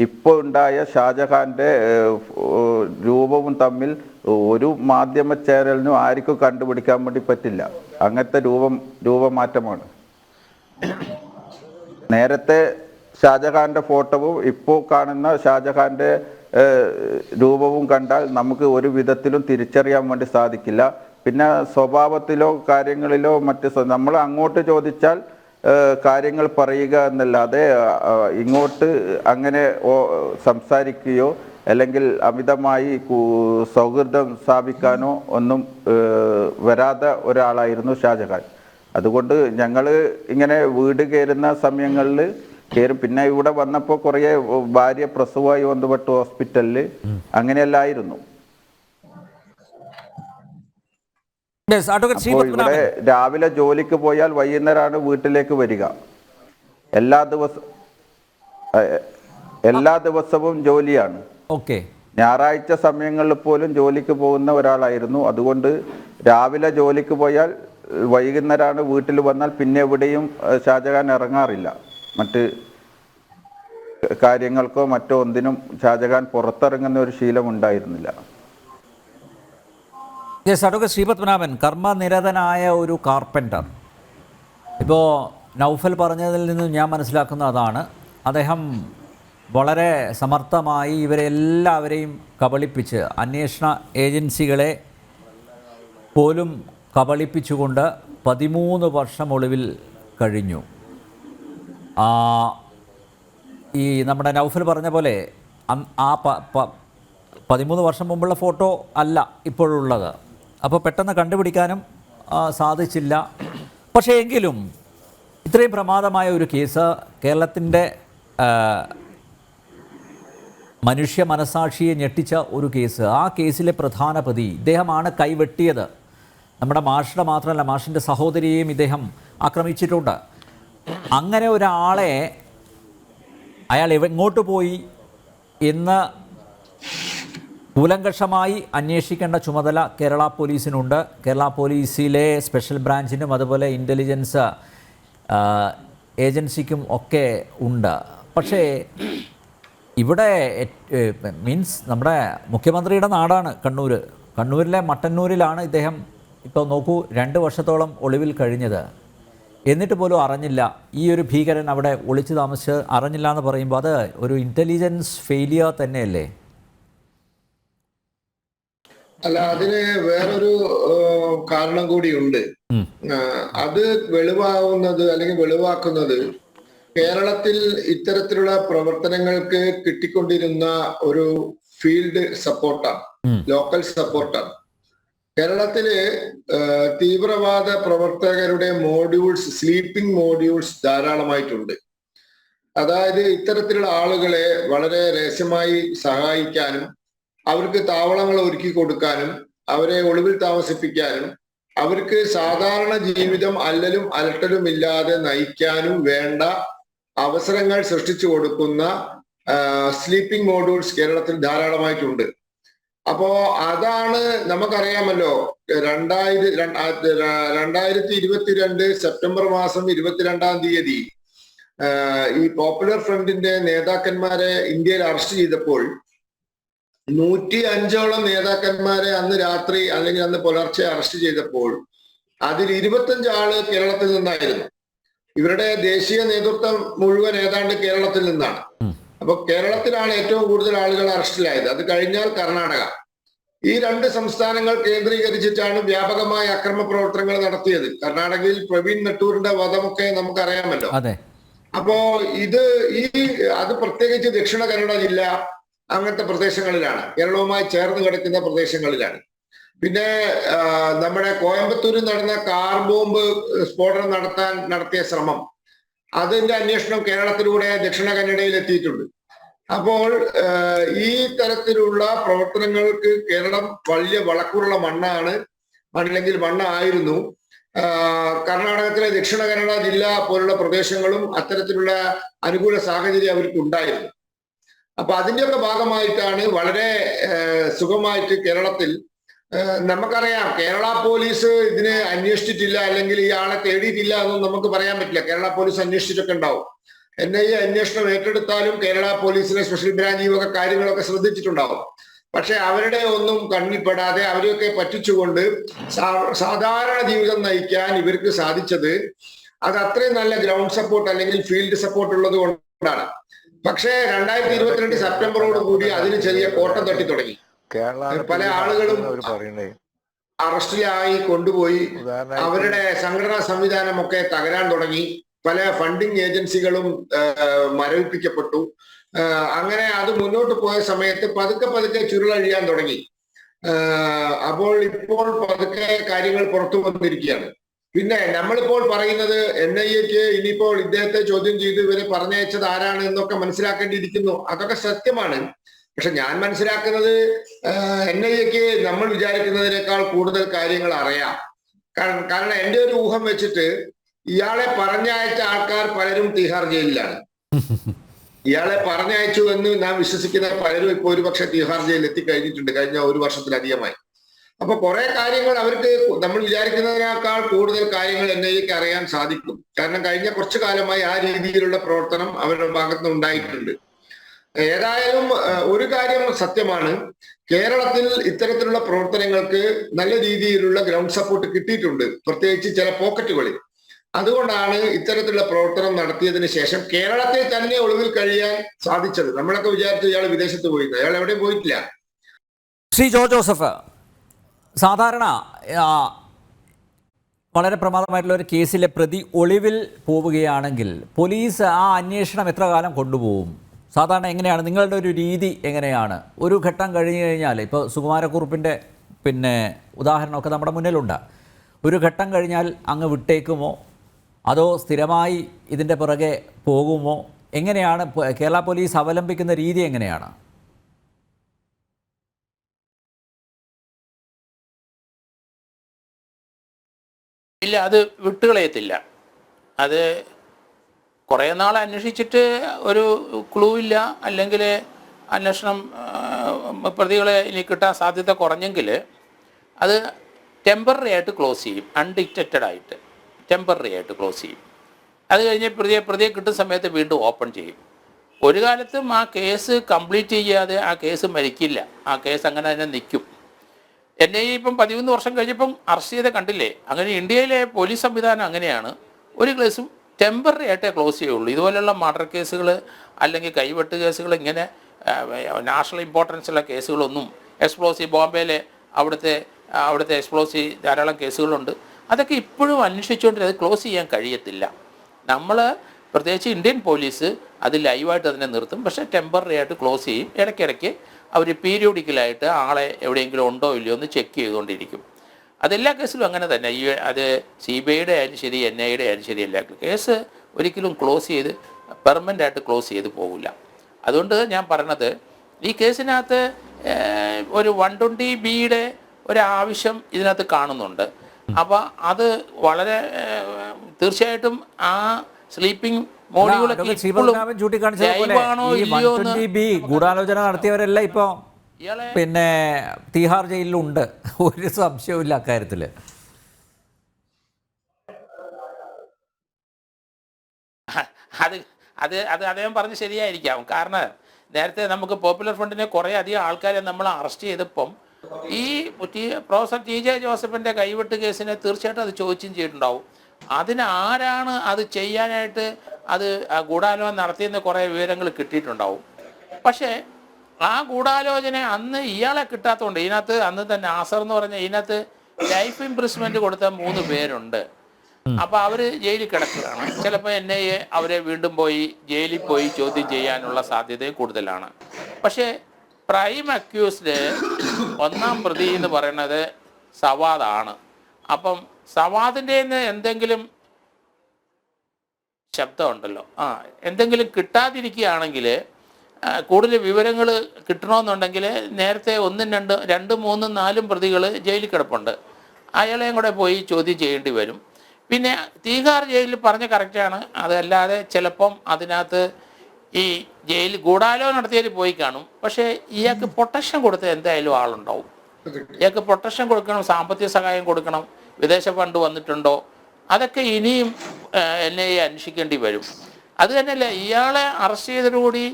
ഇപ്പോൾ ഉണ്ടായ ഷാജഹാന്റെ രൂപവും തമ്മിൽ ഒരു മാധ്യമ ചാനലിനും ആർക്കും കണ്ടുപിടിക്കാൻ വേണ്ടി പറ്റില്ല. അങ്ങനത്തെ രൂപമാറ്റമാണ്. നേരത്തെ ഷാജഹാന്റെ ഫോട്ടോവും ഇപ്പോൾ കാണുന്ന ഷാജഹാന്റെ രൂപവും കണ്ടാൽ നമുക്ക് ഒരു വിധത്തിലും തിരിച്ചറിയാൻ വേണ്ടി സാധിക്കില്ല. പിന്നെ സ്വഭാവത്തിലോ കാര്യങ്ങളിലോ നമ്മൾ അങ്ങോട്ട് ചോദിച്ചാൽ കാര്യങ്ങൾ പറയുക എന്നല്ലാതെ ഇങ്ങോട്ട് അങ്ങനെ സംസാരിക്കുകയോ അല്ലെങ്കിൽ അമിതമായി സൗഹൃദം സ്ഥാപിക്കാനോ ഒന്നും വരാത്ത ഒരാളായിരുന്നു ഷാജഹാൻ. അതുകൊണ്ട് ഞങ്ങൾ ഇങ്ങനെ വീട് കയറുന്ന സമയങ്ങളിൽ കയറും. പിന്നെ ഇവിടെ വന്നപ്പോൾ കുറേ ഭാര്യ പ്രസവമായി ബന്ധപ്പെട്ട് ഹോസ്പിറ്റലിൽ അങ്ങനെയല്ലായിരുന്നു. അപ്പോൾ ഇവിടെ രാവിലെ ജോലിക്ക് പോയാൽ വൈകുന്നേരമാണ് വീട്ടിലേക്ക് വരിക. എല്ലാ ദിവസവും ജോലിയാണ്. ഞായറാഴ്ച സമയങ്ങളിൽ പോലും ജോലിക്ക് പോകുന്ന ഒരാളായിരുന്നു. അതുകൊണ്ട് രാവിലെ ജോലിക്ക് പോയാൽ വൈകുന്നേരമാണ് വീട്ടിൽ വന്നാൽ പിന്നെ എവിടെയും ഷാജഹാൻ ഇറങ്ങാറില്ല. മറ്റ് കാര്യങ്ങൾക്കോ മറ്റോ ഒന്നിനും ഷാജഹാൻ പുറത്തിറങ്ങുന്ന ഒരു ശീലം ഉണ്ടായിരുന്നില്ല. അഡ്വക്കേറ്റ് ശ്രീപത്മനാഭൻ, കർമ്മനിരതനായ ഒരു കാർപ്പൻ്റർ. ഇപ്പോൾ നൗഫൽ പറഞ്ഞതിൽ നിന്ന് ഞാൻ മനസ്സിലാക്കുന്ന അതാണ്. അദ്ദേഹം വളരെ സമർത്ഥമായി ഇവരെല്ലാവരെയും കബളിപ്പിച്ച്, അന്വേഷണ ഏജൻസികളെ പോലും കബളിപ്പിച്ചുകൊണ്ട് 13 വർഷം ഒളിവിൽ കഴിഞ്ഞു. ഈ നമ്മുടെ നൗഫൽ പറഞ്ഞ പോലെ ആ 13 വർഷം മുമ്പുള്ള ഫോട്ടോ അല്ല ഇപ്പോഴുള്ളത്. അപ്പോൾ പെട്ടെന്ന് കണ്ടുപിടിക്കാനും സാധിച്ചില്ല. പക്ഷേ എങ്കിലും ഇത്രയും പ്രമാദമായ ഒരു കേസ്, കേരളത്തിൻ്റെ മനുഷ്യ മനസാക്ഷിയെ ഞെട്ടിച്ച ഒരു കേസ്, ആ കേസിലെ പ്രധാന പ്രതി ഇദ്ദേഹമാണ് കൈവെട്ടിയത്. നമ്മുടെ മാഷിൻ്റെ മാത്രമല്ല, മാഷിൻ്റെ സഹോദരിയെയും ഇദ്ദേഹം ആക്രമിച്ചിട്ടുണ്ട്. അങ്ങനെ ഒരാളെ അയാൾ എങ്ങോട്ട് പോയി എന്ന് കൂലങ്കഷമായി അന്വേഷിക്കേണ്ട ചുമതല കേരള പോലീസിനുണ്ട്. കേരള പോലീസിലെ സ്പെഷ്യൽ ബ്രാഞ്ചിനും അതുപോലെ ഇൻ്റലിജൻസ് ഏജൻസിക്കും ഒക്കെ ഉണ്ട്. പക്ഷേ ഇവിടെ മീൻസ് നമ്മുടെ മുഖ്യമന്ത്രിയുടെ നാടാണ് കണ്ണൂർ. കണ്ണൂരിലെ മട്ടന്നൂരിലാണ് ഇദ്ദേഹം ഇപ്പോൾ നോക്കൂ 2 വർഷത്തോളം ഒളിവിൽ കഴിഞ്ഞത്. എന്നിട്ട് പോലും അറിഞ്ഞില്ല ഈ ഒരു ഭീകരൻ അവിടെ ഒളിച്ചു താമസിച്ച് അറിഞ്ഞില്ല എന്ന് പറയുമ്പോൾ അത് ഒരു ഇൻ്റലിജൻസ് ഫെയിലിയർ തന്നെയല്ലേ? അല്ല, അതിന് വേറൊരു കാരണം കൂടിയുണ്ട്. അത് വെളിവാകുന്നത് അല്ലെങ്കിൽ വെളിവാക്കുന്നത് കേരളത്തിൽ ഇത്തരത്തിലുള്ള പ്രവർത്തനങ്ങൾക്ക് കിട്ടിക്കൊണ്ടിരുന്ന ഒരു ഫീൽഡ് സപ്പോർട്ടാണ്, ലോക്കൽ സപ്പോർട്ടാണ്. കേരളത്തില് തീവ്രവാദ പ്രവർത്തകരുടെ മോഡ്യൂൾസ്, സ്ലീപ്പിംഗ് മോഡ്യൂൾസ് ധാരാളമായിട്ടുണ്ട്. അതായത് ഇത്തരത്തിലുള്ള ആളുകളെ വളരെ രഹസ്യമായി സഹായിക്കാനും അവർക്ക് താവളങ്ങൾ ഒരുക്കി കൊടുക്കാനും അവരെ ഒളിവിൽ താമസിപ്പിക്കാനും അവർക്ക് സാധാരണ ജീവിതം അല്ലലും അലട്ടലും ഇല്ലാതെ നയിക്കാനും വേണ്ട അവസരങ്ങൾ സൃഷ്ടിച്ചു കൊടുക്കുന്ന സ്ലീപ്പിംഗ് മോഡ്യൂൾസ് കേരളത്തിൽ ധാരാളമായിട്ടുണ്ട്. അപ്പോ അതാണ് നമുക്കറിയാമല്ലോ, 2022 സെപ്റ്റംബർ മാസം 22-ാം തീയതി ഈ പോപ്പുലർ ഫ്രണ്ടിന്റെ നേതാക്കന്മാരെ ഇന്ത്യയിൽ അറസ്റ്റ് ചെയ്തപ്പോൾ 105ഓളം നേതാക്കന്മാരെ അന്ന് രാത്രി അല്ലെങ്കിൽ അന്ന് പുലർച്ചെ അറസ്റ്റ് ചെയ്തപ്പോൾ അതിൽ 25 ആള് കേരളത്തിൽ നിന്നായിരുന്നു. ഇവരുടെ ദേശീയ നേതൃത്വം മുഴുവൻ ഏതാണ്ട് കേരളത്തിൽ നിന്നാണ്. അപ്പൊ കേരളത്തിലാണ് ഏറ്റവും കൂടുതൽ ആളുകൾ അറസ്റ്റിലായത്. അത് കഴിഞ്ഞാൽ കർണാടക. ഈ 2 സംസ്ഥാനങ്ങൾ കേന്ദ്രീകരിച്ചിട്ടാണ് വ്യാപകമായ അക്രമ പ്രവർത്തനങ്ങൾ നടത്തിയത്. കർണാടകയിൽ പ്രവീൺ നെട്ടൂരിന്റെ വധമൊക്കെ നമുക്കറിയാമല്ലോ. അപ്പോ അത് പ്രത്യേകിച്ച് ദക്ഷിണ കന്നഡ ജില്ല അങ്ങനത്തെ പ്രദേശങ്ങളിലാണ്, കേരളവുമായി ചേർന്ന് കിടക്കുന്ന പ്രദേശങ്ങളിലാണ്. പിന്നെ നമ്മുടെ കോയമ്പത്തൂരിൽ നടന്ന കാർ ബോംബ് സ്ഫോടനം നടത്തിയ ശ്രമം, അതിന്റെ അന്വേഷണം കേരളത്തിലൂടെ ദക്ഷിണ കന്നഡയിൽ എത്തിയിട്ടുണ്ട്. അപ്പോൾ ഈ തരത്തിലുള്ള പ്രവർത്തനങ്ങൾക്ക് കേരളം വലിയ വളക്കൂറുള്ള മണ്ണായിരുന്നു. കർണാടകത്തിലെ ദക്ഷിണ കന്നഡ ജില്ല പോലുള്ള പ്രദേശങ്ങളും അത്തരത്തിലുള്ള അനുകൂല സാഹചര്യം അവർക്ക് ഉണ്ടായിരുന്നു. അപ്പൊ അതിന്റെയൊക്കെ ഭാഗമായിട്ടാണ് വളരെ സുഖമായിട്ട് കേരളത്തിൽ, നമുക്കറിയാം കേരള പോലീസ് ഇതിനെ അന്വേഷിച്ചിട്ടില്ല അല്ലെങ്കിൽ ഈ ആളെ തേടിയിട്ടില്ല എന്നൊന്നും നമുക്ക് പറയാൻ പറ്റില്ല. കേരള പോലീസ് അന്വേഷിച്ചിട്ടൊക്കെ ഉണ്ടാവും. NIA അന്വേഷണം ഏറ്റെടുത്താലും കേരള പോലീസിലെ സ്പെഷ്യൽ ബ്രാഞ്ച് ഈ വക കാര്യങ്ങളൊക്കെ ശ്രദ്ധിച്ചിട്ടുണ്ടാവും. പക്ഷെ അവരുടെ ഒന്നും കണ്ണിൽപ്പെടാതെ അവരെയൊക്കെ പറ്റിച്ചുകൊണ്ട് സാധാരണ ജീവിതം നയിക്കാൻ ഇവർക്ക് സാധിച്ചത് അത് അത്രയും നല്ല ഗ്രൗണ്ട് സപ്പോർട്ട് അല്ലെങ്കിൽ ഫീൽഡ് സപ്പോർട്ട് ഉള്ളത് കൊണ്ടാണ്. പക്ഷേ 2022 സെപ്റ്റംബറോട് കൂടി അതിന് ചെറിയ കോട്ടം തട്ടി തുടങ്ങി. പല ആളുകളും അറസ്റ്റിലായി കൊണ്ടുപോയി, അവരുടെ സംഘടനാ സംവിധാനമൊക്കെ തകരാൻ തുടങ്ങി. പല ഫണ്ടിങ് ഏജൻസികളും മരവിപ്പിക്കപ്പെട്ടു. അങ്ങനെ അത് മുന്നോട്ട് പോയ സമയത്ത് പതുക്കെ പതുക്കെ ചുരുളഴിയാൻ തുടങ്ങി. അപ്പോൾ ഇപ്പോൾ പതുക്കെ കാര്യങ്ങൾ പുറത്തു വന്നിരിക്കുകയാണ്. പിന്നെ നമ്മളിപ്പോൾ പറയുന്നത് NIAക്ക് ഇനിയിപ്പോൾ ഇദ്ദേഹത്തെ ചോദ്യം ചെയ്ത് ഇവരെ പറഞ്ഞയച്ചത് ആരാണ് എന്നൊക്കെ മനസ്സിലാക്കേണ്ടിയിരിക്കുന്നു. അതൊക്കെ സത്യമാണ്. പക്ഷെ ഞാൻ മനസ്സിലാക്കുന്നത് NIAക്ക് നമ്മൾ വിചാരിക്കുന്നതിനേക്കാൾ കൂടുതൽ കാര്യങ്ങൾ അറിയാം. കാരണം എൻ്റെ ഒരു ഊഹം വെച്ചിട്ട് ഇയാളെ പറഞ്ഞയച്ച ആൾക്കാർ പലരും തിഹാർ ജയിലിലാണ്. ഇയാളെ പറഞ്ഞയച്ചു എന്ന് നാം വിശ്വസിക്കുന്ന പലരും ഇപ്പോൾ ഒരുപക്ഷെ തിഹാർ ജയിലിൽ എത്തിക്കഴിഞ്ഞിട്ടുണ്ട് കഴിഞ്ഞ 1 വർഷത്തിലധികമായി. അപ്പൊ കുറെ കാര്യങ്ങൾ അവർക്ക് നമ്മൾ വിചാരിക്കുന്നതിനേക്കാൾ കൂടുതൽ കാര്യങ്ങൾ NIAക്ക് അറിയാൻ സാധിക്കും. കാരണം കഴിഞ്ഞ കുറച്ചു കാലമായി ആ രീതിയിലുള്ള പ്രവർത്തനം അവരുടെ ഭാഗത്തുനിന്ന് ഉണ്ടായിട്ടുണ്ട്. ഏതായാലും ഒരു കാര്യം സത്യമാണ്, കേരളത്തിൽ ഇത്തരത്തിലുള്ള പ്രവർത്തനങ്ങൾക്ക് നല്ല രീതിയിലുള്ള ഗ്രൗണ്ട് സപ്പോർട്ട് കിട്ടിയിട്ടുണ്ട്, പ്രത്യേകിച്ച് ചില പോക്കറ്റുകളിൽ. അതുകൊണ്ടാണ് ഇത്തരത്തിലുള്ള പ്രവർത്തനം നടത്തിയതിനു ശേഷം കേരളത്തിൽ തന്നെ ഒളിവിൽ കഴിയാൻ സാധിച്ചത്. നമ്മളൊക്കെ വിചാരിച്ചു ഇയാൾ വിദേശത്ത് പോയിരുന്നു, അയാൾ എവിടെയും പോയിട്ടില്ല. ശ്രീ ജോ ജോസഫ്, സാധാരണ വളരെ പ്രമാദമായിട്ടുള്ള ഒരു കേസിലെ പ്രതി ഒളിവിൽ പോവുകയാണെങ്കിൽ പോലീസ് ആ അന്വേഷണം എത്ര കാലം കൊണ്ടുപോകും? സാധാരണ എങ്ങനെയാണ് നിങ്ങളുടെ ഒരു രീതി? എങ്ങനെയാണ് ഒരു ഘട്ടം കഴിഞ്ഞു കഴിഞ്ഞാൽ, ഇപ്പോൾ സുകുമാരക്കുറുപ്പിൻ്റെ ഉദാഹരണമൊക്കെ നമ്മുടെ മുന്നിലുണ്ട്, ഒരു ഘട്ടം കഴിഞ്ഞാൽ അങ്ങ് വിട്ടേക്കുമോ അതോ സ്ഥിരമായി ഇതിൻ്റെ പുറകെ പോകുമോ? എങ്ങനെയാണ് കേരള പോലീസ് അവലംബിക്കുന്ന രീതി? എങ്ങനെയാണ്? ഇല്ല, അത് വിട്ടുകളയത്തില്ല. അത് കുറേ നാൾ അന്വേഷിച്ചിട്ട് ഒരു ക്ലൂ ഇല്ല, അല്ലെങ്കിൽ അന്വേഷണം പ്രതികളെ ഇനി കിട്ടാൻ സാധ്യത കുറഞ്ഞെങ്കിൽ അത് ടെമ്പററി ആയിട്ട് ക്ലോസ് ചെയ്യും. അൺഡിറ്റക്റ്റഡ് ആയിട്ട് ടെമ്പററി ആയിട്ട് ക്ലോസ് ചെയ്യും. അത് കഴിഞ്ഞ് പ്രതിയെ കിട്ടുന്ന സമയത്ത് വീണ്ടും ഓപ്പൺ ചെയ്യും. ഒരു കാലത്തും ആ കേസ് കംപ്ലീറ്റ് ചെയ്യാതെ ആ കേസ് മരിക്കില്ല. ആ കേസ് അങ്ങനെ തന്നെ നിൽക്കും. NIA ഇപ്പം 13 വർഷം കഴിഞ്ഞപ്പം അറസ്റ്റ് ചെയ്ത് കണ്ടില്ലേ? അങ്ങനെ ഇന്ത്യയിലെ പോലീസ് സംവിധാനം അങ്ങനെയാണ്. ഒരു കേസും ടെമ്പററി ആയിട്ടേ ക്ലോസ് ചെയ്യുള്ളൂ. ഇതുപോലെയുള്ള മർഡർ കേസുകൾ അല്ലെങ്കിൽ കൈവെട്ട് കേസുകൾ, ഇങ്ങനെ നാഷണൽ ഇമ്പോർട്ടൻസ് ഉള്ള കേസുകളൊന്നും, എക്സ്പ്ലോസീവ് ബോംബെയിലെ അവിടുത്തെ എക്സ്പ്ലോസീവ് ധാരാളം കേസുകളുണ്ട്. അതൊക്കെ ഇപ്പോഴും അന്വേഷിച്ചുകൊണ്ട് അത് ക്ലോസ് ചെയ്യാൻ കഴിയത്തില്ല. നമ്മൾ പ്രത്യേകിച്ച് ഇന്ത്യൻ പോലീസ് അത് ലൈവായിട്ട് അതിനെ നിർത്തും, പക്ഷേ ടെമ്പററി ആയിട്ട് ക്ലോസ് ചെയ്യും. ഇടയ്ക്കിടയ്ക്ക് അവർ പീരിയോഡിക്കലായിട്ട് ആളെ എവിടെയെങ്കിലും ഉണ്ടോ ഇല്ലയോ എന്ന് ചെക്ക് ചെയ്തുകൊണ്ടിരിക്കും. അതെല്ലാ കേസിലും അങ്ങനെ തന്നെ. അത് CBIയുടെ ആയാലും ശരി, NIAയുടെ ആയാലും ശരി, എല്ലാ കേസ് ഒരിക്കലും ക്ലോസ് ചെയ്ത് പെർമനൻ്റ് ആയിട്ട് ക്ലോസ് ചെയ്ത് പോകില്ല. അതുകൊണ്ട് ഞാൻ പറഞ്ഞത്, ഈ കേസിനകത്ത് ഒരു 120B ഒരാവശ്യം ഇതിനകത്ത് കാണുന്നുണ്ട്. അപ്പോൾ അത് വളരെ തീർച്ചയായിട്ടും ആ സ്ലീപ്പിംഗ് മോഡ്യൂളൊക്കെ ചൂണ്ടിക്കാണിച്ചതുപോലെ ഗൂഢാലോചന നടത്തിയവരെല്ലാം ഇപ്പോൾ തിഹാർ ജയിലിലുണ്ട്. ഒരു സംശയവും അക്കാര്യത്തിൽ. അത് അദ്ദേഹം പറഞ്ഞ് ശരിയായിരിക്കാം. കാരണം നേരത്തെ നമുക്ക് പോപ്പുലർ ഫ്രണ്ടിനെ കുറേ അധികം ആൾക്കാരെ നമ്മൾ അറസ്റ്റ് ചെയ്തപ്പം ഈ പ്രൊഫസർ TJ ജോസഫിൻ്റെ കൈവെട്ട് കേസിനെ തീർച്ചയായിട്ടും അത് ചോദ്യം ചെയ്തിട്ടുണ്ടാവും. അതിനാരാണ് അത് ചെയ്യാനായിട്ട് അത് ഗൂഢാലോചന നടത്തിയെന്ന് കുറേ വിവരങ്ങൾ കിട്ടിയിട്ടുണ്ടാവും. പക്ഷേ ആ ഗൂഢാലോചന അന്ന് ഇയാളെ കിട്ടാത്തതുകൊണ്ട് ഇതിനകത്ത് അന്ന് തന്നെ ആസർ എന്ന് പറഞ്ഞ ഇതിനകത്ത് ലൈഫ് ഇംപ്രിസ്മെന്റ് കൊടുത്ത 3 പേരുണ്ട്. അപ്പോൾ അവർ ജയിലിൽ കിടക്കുകയാണ്. ചിലപ്പോൾ NIA അവരെ വീണ്ടും പോയി ജയിലിൽ പോയി ചോദ്യം ചെയ്യാനുള്ള സാധ്യതയും കൂടുതലാണ്. പക്ഷേ പ്രൈം അക്യൂസ്ഡ് 1ാം പ്രതി എന്ന് പറയുന്നത് സവാദാണ്. അപ്പം സവാദിൻ്റെ എന്തെങ്കിലും ശബ്ദമുണ്ടല്ലോ, എന്തെങ്കിലും കിട്ടാതിരിക്കുകയാണെങ്കിൽ, കൂടുതൽ വിവരങ്ങൾ കിട്ടണമെന്നുണ്ടെങ്കിൽ നേരത്തെ 1, 2, 3, 4 പ്രതികൾ ജയിലിൽ കിടപ്പുണ്ട്. അയാളെയും കൂടെ പോയി ചോദ്യം ചെയ്യേണ്ടി വരും. പിന്നെ തീഹാർ ജയിലിൽ പറഞ്ഞ കറക്റ്റാണ്. അതല്ലാതെ ചിലപ്പം അതിനകത്ത് ഈ ജയിൽ ഗൂഢാലോചന നടത്തിയവർ പോയി കാണും. പക്ഷേ ഇയാൾക്ക് പ്രൊട്ടക്ഷൻ കൊടുത്ത എന്തായാലും ആളുണ്ടാവും. ഇയാൾക്ക് പ്രൊട്ടക്ഷൻ കൊടുക്കണം, സാമ്പത്തിക സഹായം കൊടുക്കണം, വിദേശ ഫണ്ട് വന്നിട്ടുണ്ടോ, അതൊക്കെ ഇനിയും NIA അന്വേഷിക്കേണ്ടി വരും. അത് തന്നെയല്ല, ഇയാളെ അറസ്റ്റ് ചെയ്തതോടുകൂടി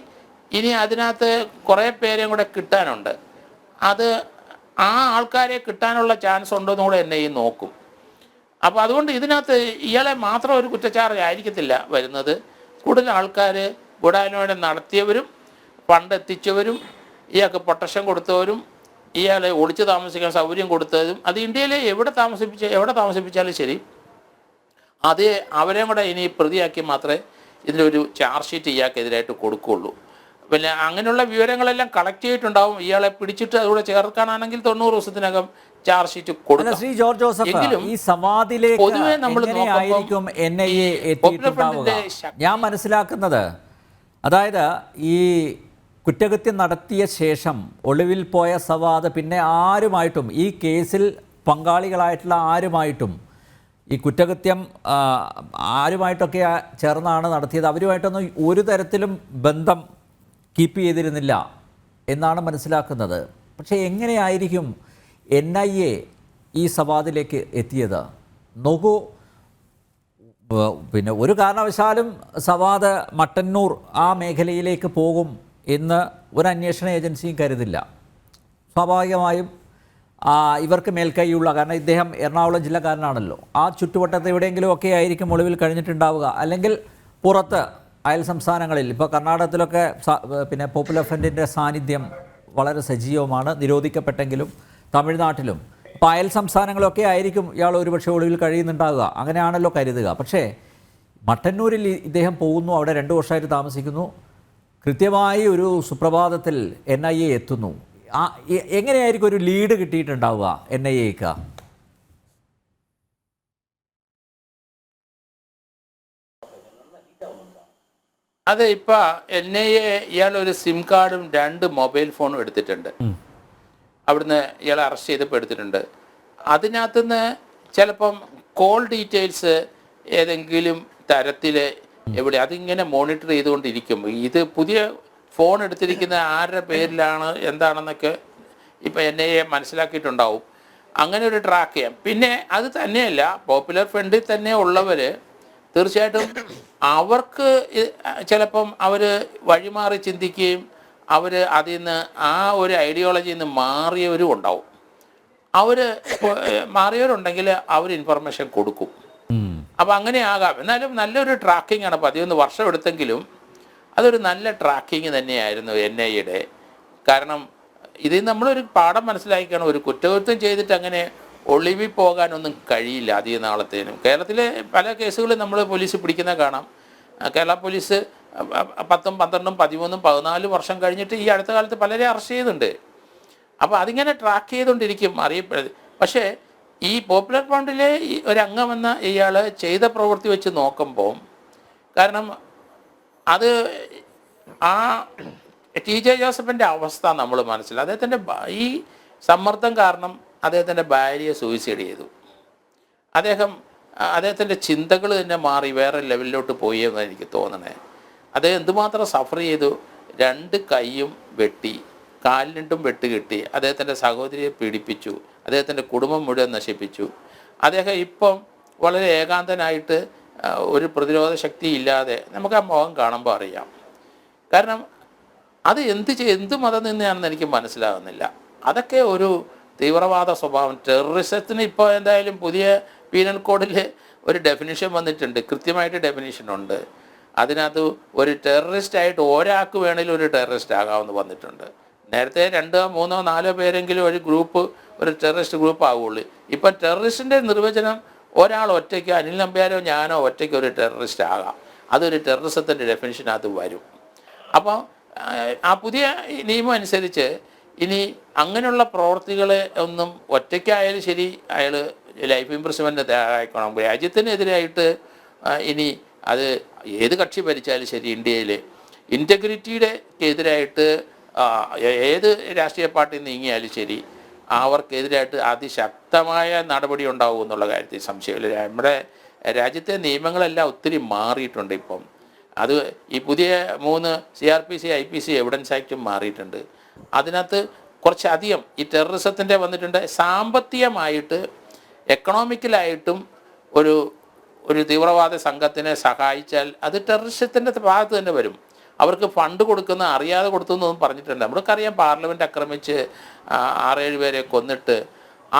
ഇനി അതിനകത്ത് കുറേ പേരെയും കൂടെ കിട്ടാനുണ്ട്. അത് ആ ആൾക്കാരെ കിട്ടാനുള്ള ചാൻസ് ഉണ്ടോയെന്നും കൂടെ NIA നോക്കും. അപ്പോൾ അതുകൊണ്ട് ഇതിനകത്ത് ഇയാളെ മാത്രം ഒരു കുറ്റച്ചാർജ് ആയിരിക്കത്തില്ല വരുന്നത്. കൂടുതൽ ആൾക്കാർ ഗൂഢാലോചന നടത്തിയവരും ഫണ്ട് എത്തിച്ചവരും ഇയാൾക്ക് പ്രൊട്ടക്ഷൻ കൊടുത്തവരും ഇയാളെ ഒളിച്ച് താമസിക്കാൻ സൗകര്യം കൊടുത്തതും, അത് ഇന്ത്യയിലെ എവിടെ താമസിപ്പിച്ചാലും ശരി അത് അവരെയും കൂടെ ഇനി പ്രതിയാക്കി മാത്രമേ ഇതിലൊരു ചാർജ് ഷീറ്റ് ഇയാൾക്കെതിരായിട്ട് കൊടുക്കുകയുള്ളൂ. പിന്നെ അങ്ങനെയുള്ള വിവരങ്ങളെല്ലാം കളക്ട് ചെയ്തിട്ടുണ്ടാവും. ഇയാളെ പിടിച്ചിട്ട് അതുകൂടെ ചേർക്കാനാണെങ്കിൽ 90 ദിവസത്തിനകം ചാർജ് ഷീറ്റ് കൊടുക്കും. ശ്രീ ജോർജ് ജോസഫ്, ഈ സവാദിലേക്ക് പൊതുവെ നമ്മൾ എങ്ങനെയായിരിക്കും NIA എത്തിയിട്ടുണ്ടാവുക? ഞാൻ മനസ്സിലാക്കുന്നത്, അതായത് ഈ കുറ്റകൃത്യം നടത്തിയ ശേഷം ഒളിവിൽ പോയ സവാദ് പിന്നെ ആരുമായിട്ടും, ഈ കേസിൽ പങ്കാളികളായിട്ടുള്ള ആരുമായിട്ടും, ഈ കുറ്റകൃത്യം ആരുമായിട്ടൊക്കെ ചേർന്നാണ് നടത്തിയത്, അവരുമായിട്ടൊന്നും ഒരു തരത്തിലും ബന്ധം കീപ്പ് ചെയ്തിരുന്നില്ല എന്നാണ് മനസ്സിലാക്കുന്നത്. പക്ഷേ എങ്ങനെയായിരിക്കും NIA ഈ സവാദിലേക്ക് എത്തിയത്? നോക്കൂ, പിന്നെ ഒരു കാരണവശാലും സവാദ് മട്ടന്നൂർ ആ മേഖലയിലേക്ക് പോകും എന്ന് ഒരു അന്വേഷണ ഏജൻസിയും കരുതില്ല. സ്വാഭാവികമായും ഇവർക്ക് മേൽക്കൈയുള്ള, കാരണം ഇദ്ദേഹം എറണാകുളം ജില്ലക്കാരനാണല്ലോ, ആ ചുറ്റുവട്ടത്ത് എവിടെയെങ്കിലും ഒക്കെ ആയിരിക്കും ഒളിവിൽ കഴിഞ്ഞിട്ടുണ്ടാവുക. അല്ലെങ്കിൽ പുറത്ത് അയൽ സംസ്ഥാനങ്ങളിൽ, ഇപ്പോൾ കർണാടകത്തിലൊക്കെ പിന്നെ പോപ്പുലർ ഫ്രണ്ടിൻ്റെ സാന്നിധ്യം വളരെ സജീവമാണ്, നിരോധിക്കപ്പെട്ടെങ്കിലും തമിഴ്നാട്ടിലും. അപ്പോൾ അയൽ സംസ്ഥാനങ്ങളൊക്കെ ആയിരിക്കും ഇയാൾ ഒരുപക്ഷെ ഒളിവിൽ കഴിയുന്നുണ്ടാവുക, അങ്ങനെയാണല്ലോ കരുതുക. പക്ഷേ മട്ടന്നൂരിൽ ഇദ്ദേഹം പോകുന്നു, അവിടെ 2 വർഷമായിട്ട് താമസിക്കുന്നു, കൃത്യമായി ഒരു സുപ്രഭാതത്തിൽ NIA എത്തുന്നു. എങ്ങനെയായിരിക്കും ഒരു ലീഡ് കിട്ടിയിട്ടുണ്ടാവുക NIAക്ക്? അതെ, ഇപ്പം NIA ഇയാളൊരു സിം കാർഡും 2 മൊബൈൽ ഫോണും എടുത്തിട്ടുണ്ട്. അവിടുന്ന് ഇയാളെ അറസ്റ്റ് ചെയ്തപ്പോൾ എടുത്തിട്ടുണ്ട്. അതിനകത്തുനിന്ന് ചിലപ്പം കോൾ ഡീറ്റെയിൽസ് ഏതെങ്കിലും തരത്തിൽ എവിടെ അതിങ്ങനെ മോണിറ്റർ ചെയ്തുകൊണ്ടിരിക്കും. ഇത് പുതിയ ഫോൺ എടുത്തിരിക്കുന്ന ആരുടെ പേരിലാണ് എന്താണെന്നൊക്കെ ഇപ്പം NIA മനസ്സിലാക്കിയിട്ടുണ്ടാവും. അങ്ങനെ ഒരു ട്രാക്ക് ചെയ്യാം. പിന്നെ അത് തന്നെയല്ല, പോപ്പുലർ ഫ്രണ്ടിൽ തന്നെ ഉള്ളവർ തീർച്ചയായിട്ടും അവർക്ക് ചിലപ്പം അവർ വഴിമാറി ചിന്തിക്കുകയും അവർ അതിൽ നിന്ന് ആ ഒരു ഐഡിയോളജിയിൽ നിന്ന് മാറിയവരും ഉണ്ടാവും. അവർ മാറിയവരുണ്ടെങ്കിൽ അവർ ഇൻഫർമേഷൻ കൊടുക്കും. അപ്പോൾ അങ്ങനെ ആകാം. എന്നാലും നല്ലൊരു ട്രാക്കിംഗ് ആണ്. 11 വർഷം എടുത്തെങ്കിലും അതൊരു നല്ല ട്രാക്കിങ് തന്നെയായിരുന്നു NIAയുടെ. കാരണം ഇതിൽ നമ്മളൊരു പാഠം മനസ്സിലാക്കിയാണ്, ഒരു കുറ്റകൃത്യം ചെയ്തിട്ട് അങ്ങനെ ഒളിവിൽ പോകാനൊന്നും കഴിയില്ല അധികം നാളത്തേനും. കേരളത്തിലെ പല കേസുകളും നമ്മൾ പോലീസ് പിടിക്കുന്ന കാണാം. കേരള പോലീസ് 10, 12, 13, 14 വർഷം കഴിഞ്ഞിട്ട് ഈ അടുത്ത കാലത്ത് പലരെ അറസ്റ്റ് ചെയ്യുന്നുണ്ട്. അപ്പോൾ അതിങ്ങനെ ട്രാക്ക് ചെയ്തുകൊണ്ടിരിക്കും അറിയപ്പെടുന്നത്. പക്ഷേ ഈ പോപ്പുലർ ഫ്രണ്ടിലെ ഒരംഗമെന്ന ഇയാൾ ചെയ്ത പ്രവൃത്തി വെച്ച് നോക്കുമ്പോൾ, കാരണം അത് ആ TJ ജോസഫിൻ്റെ അവസ്ഥ നമ്മൾ മനസ്സിലായി. അദ്ദേഹത്തിൻ്റെ ഈ സമ്മർദ്ദം കാരണം അദ്ദേഹത്തിൻ്റെ ഭാര്യയെ സൂയിസൈഡ് ചെയ്തു. അദ്ദേഹത്തിൻ്റെ ചിന്തകൾ തന്നെ മാറി വേറെ ലെവലിലോട്ട് പോയി എന്നാണ് എനിക്ക് തോന്നണേ. അദ്ദേഹം എന്തുമാത്രം സഫർ ചെയ്തു. 2 കൈയും വെട്ടി, കാലിനും വെട്ട് കിട്ടി, അദ്ദേഹത്തിൻ്റെ സഹോദരിയെ പീഡിപ്പിച്ചു, അദ്ദേഹത്തിൻ്റെ കുടുംബം മുഴുവൻ നശിപ്പിച്ചു. അദ്ദേഹം ഇപ്പം വളരെ ഏകാന്തനായിട്ട് ഒരു പ്രതിരോധ ശക്തി ഇല്ലാതെ നമുക്ക് ആ മുഖം കാണുമ്പോൾ അറിയാം. കാരണം അത് എന്ത് മതം നിന്നാണെന്ന് എനിക്ക് മനസ്സിലാകുന്നില്ല. അതൊക്കെ ഒരു തീവ്രവാദ സ്വഭാവം. ടെററിസത്തിന് ഇപ്പോൾ എന്തായാലും പുതിയ പീനൽ കോഡിൽ ഒരു ഡെഫിനിഷൻ വന്നിട്ടുണ്ട്, കൃത്യമായിട്ട് ഡെഫിനിഷനുണ്ട്. അതിനകത്ത് ഒരു ടെററിസ്റ്റായിട്ട് ഒരാൾക്ക് വേണമെങ്കിലും ഒരു ടെററിസ്റ്റ് ആകാമെന്ന് വന്നിട്ടുണ്ട്. നേരത്തെ 2, 3, 4 പേരെങ്കിലും ഒരു ഗ്രൂപ്പ് ഒരു ടെററിസ്റ്റ് ഗ്രൂപ്പ് ആവുള്ളൂ. ഇപ്പം ടെററിസ്റ്റിൻ്റെ നിർവചനം ഒരാൾ ഒറ്റയ്ക്ക്, അനിൽ നമ്പ്യാരോ ഞാനോ ഒറ്റയ്ക്ക് ഒരു ടെററിസ്റ്റ് ആകാം. അതൊരു ടെററിസത്തിൻ്റെ ഡെഫിനിഷനകത്ത് വരും. അപ്പോൾ ആ പുതിയ നിയമം അനുസരിച്ച് ഇനി അങ്ങനെയുള്ള പ്രവർത്തികളെ ഒന്നും ഒറ്റയ്ക്കായാലും ശരി അയാൾ ലൈഫ് ഇംപ്രിസൺമെൻറ്റ് തയ്യാറാക്കണം. രാജ്യത്തിനെതിരായിട്ട് ഇനി അത് ഏത് കക്ഷി ഭരിച്ചാലും ശരി, ഇന്ത്യയിൽ ഇൻറ്റഗ്രിറ്റിയുടെ എതിരായിട്ട് ഏത് രാഷ്ട്രീയ പാർട്ടി നീങ്ങിയാലും ശരി അവർക്കെതിരായിട്ട് അതിശക്തമായ നടപടി ഉണ്ടാവും എന്നുള്ള കാര്യത്തിൽ സംശയമില്ല. നമ്മുടെ രാജ്യത്തെ നിയമങ്ങളെല്ലാം ഒത്തിരി മാറിയിട്ടുണ്ട് ഇപ്പം. അത് ഈ പുതിയ 3 CRPC IPC എവിഡൻസ് ആക്റ്റും മാറിയിട്ടുണ്ട്. അതിനകത്ത് കുറച്ചധികം ഈ ടെററിസത്തിൻ്റെ വന്നിട്ടുണ്ട്. സാമ്പത്തികമായിട്ട് എക്കണോമിക്കലായിട്ടും ഒരു തീവ്രവാദ സംഘത്തിനെ സഹായിച്ചാൽ അത് ടെററിസത്തിൻ്റെ ഭാഗത്ത് തന്നെ വരും. അവർക്ക് ഫണ്ട് കൊടുക്കുന്ന അറിയാതെ കൊടുത്തെന്നൊന്നും പറഞ്ഞിട്ടുണ്ട്. നമ്മൾക്കറിയാം, പാർലമെൻറ്റ് ആക്രമിച്ച് 6-7 പേരെ കൊന്നിട്ട്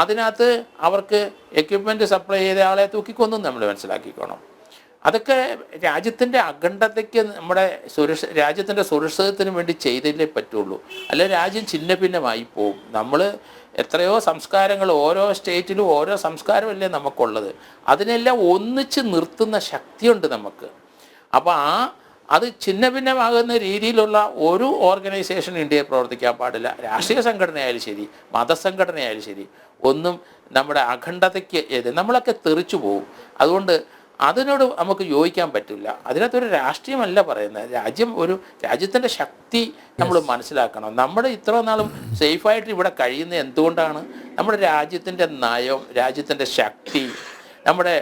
അതിനകത്ത് അവർക്ക് എക്യുപ്മെൻറ്റ് സപ്ലൈ ചെയ്ത ആളെ തൂക്കിക്കൊന്നും നമ്മൾ മനസ്സിലാക്കിക്കോണം. അതൊക്കെ രാജ്യത്തിൻ്റെ അഖണ്ഡതയ്ക്ക് നമ്മുടെ രാജ്യത്തിൻ്റെ സുരക്ഷിതത്തിന് വേണ്ടി ചെയ്തല്ലേ പറ്റുള്ളൂ. അല്ലെ രാജ്യം ഛിന്ന ഭിന്നമായി പോവും. നമ്മൾ എത്രയോ സംസ്കാരങ്ങൾ, ഓരോ സ്റ്റേറ്റിലും ഓരോ സംസ്കാരമല്ലേ നമുക്കുള്ളത്. അതിനെല്ലാം ഒന്നിച്ച് നിർത്തുന്ന ശക്തിയുണ്ട് നമുക്ക്. അപ്പോൾ അത് ഛിന്ന ഭിന്നമാകുന്ന രീതിയിലുള്ള ഒരു ഓർഗനൈസേഷൻ ഇന്ത്യയിൽ പ്രവർത്തിക്കാൻ പാടില്ല. രാഷ്ട്രീയ സംഘടനയായാലും ശരി, മതസംഘടനയായാലും ശരി, ഒന്നും നമ്മുടെ അഖണ്ഡതയ്ക്ക് നമ്മളൊക്കെ തെറിച്ചു പോകും. അതുകൊണ്ട് അതിനോട് നമുക്ക് യോജിക്കാൻ പറ്റില്ല. അതിനകത്തൊരു രാഷ്ട്രീയമല്ല പറയുന്നത്. രാജ്യത്തിൻ്റെ ശക്തി നമ്മൾ മനസ്സിലാക്കണം. നമ്മുടെ ഇത്ര നാളും സേഫായിട്ട് ഇവിടെ കഴിയുന്നത് എന്തുകൊണ്ടാണ്? നമ്മുടെ രാജ്യത്തിൻ്റെ നയം, രാജ്യത്തിൻ്റെ ശക്തി, നമ്മുടെ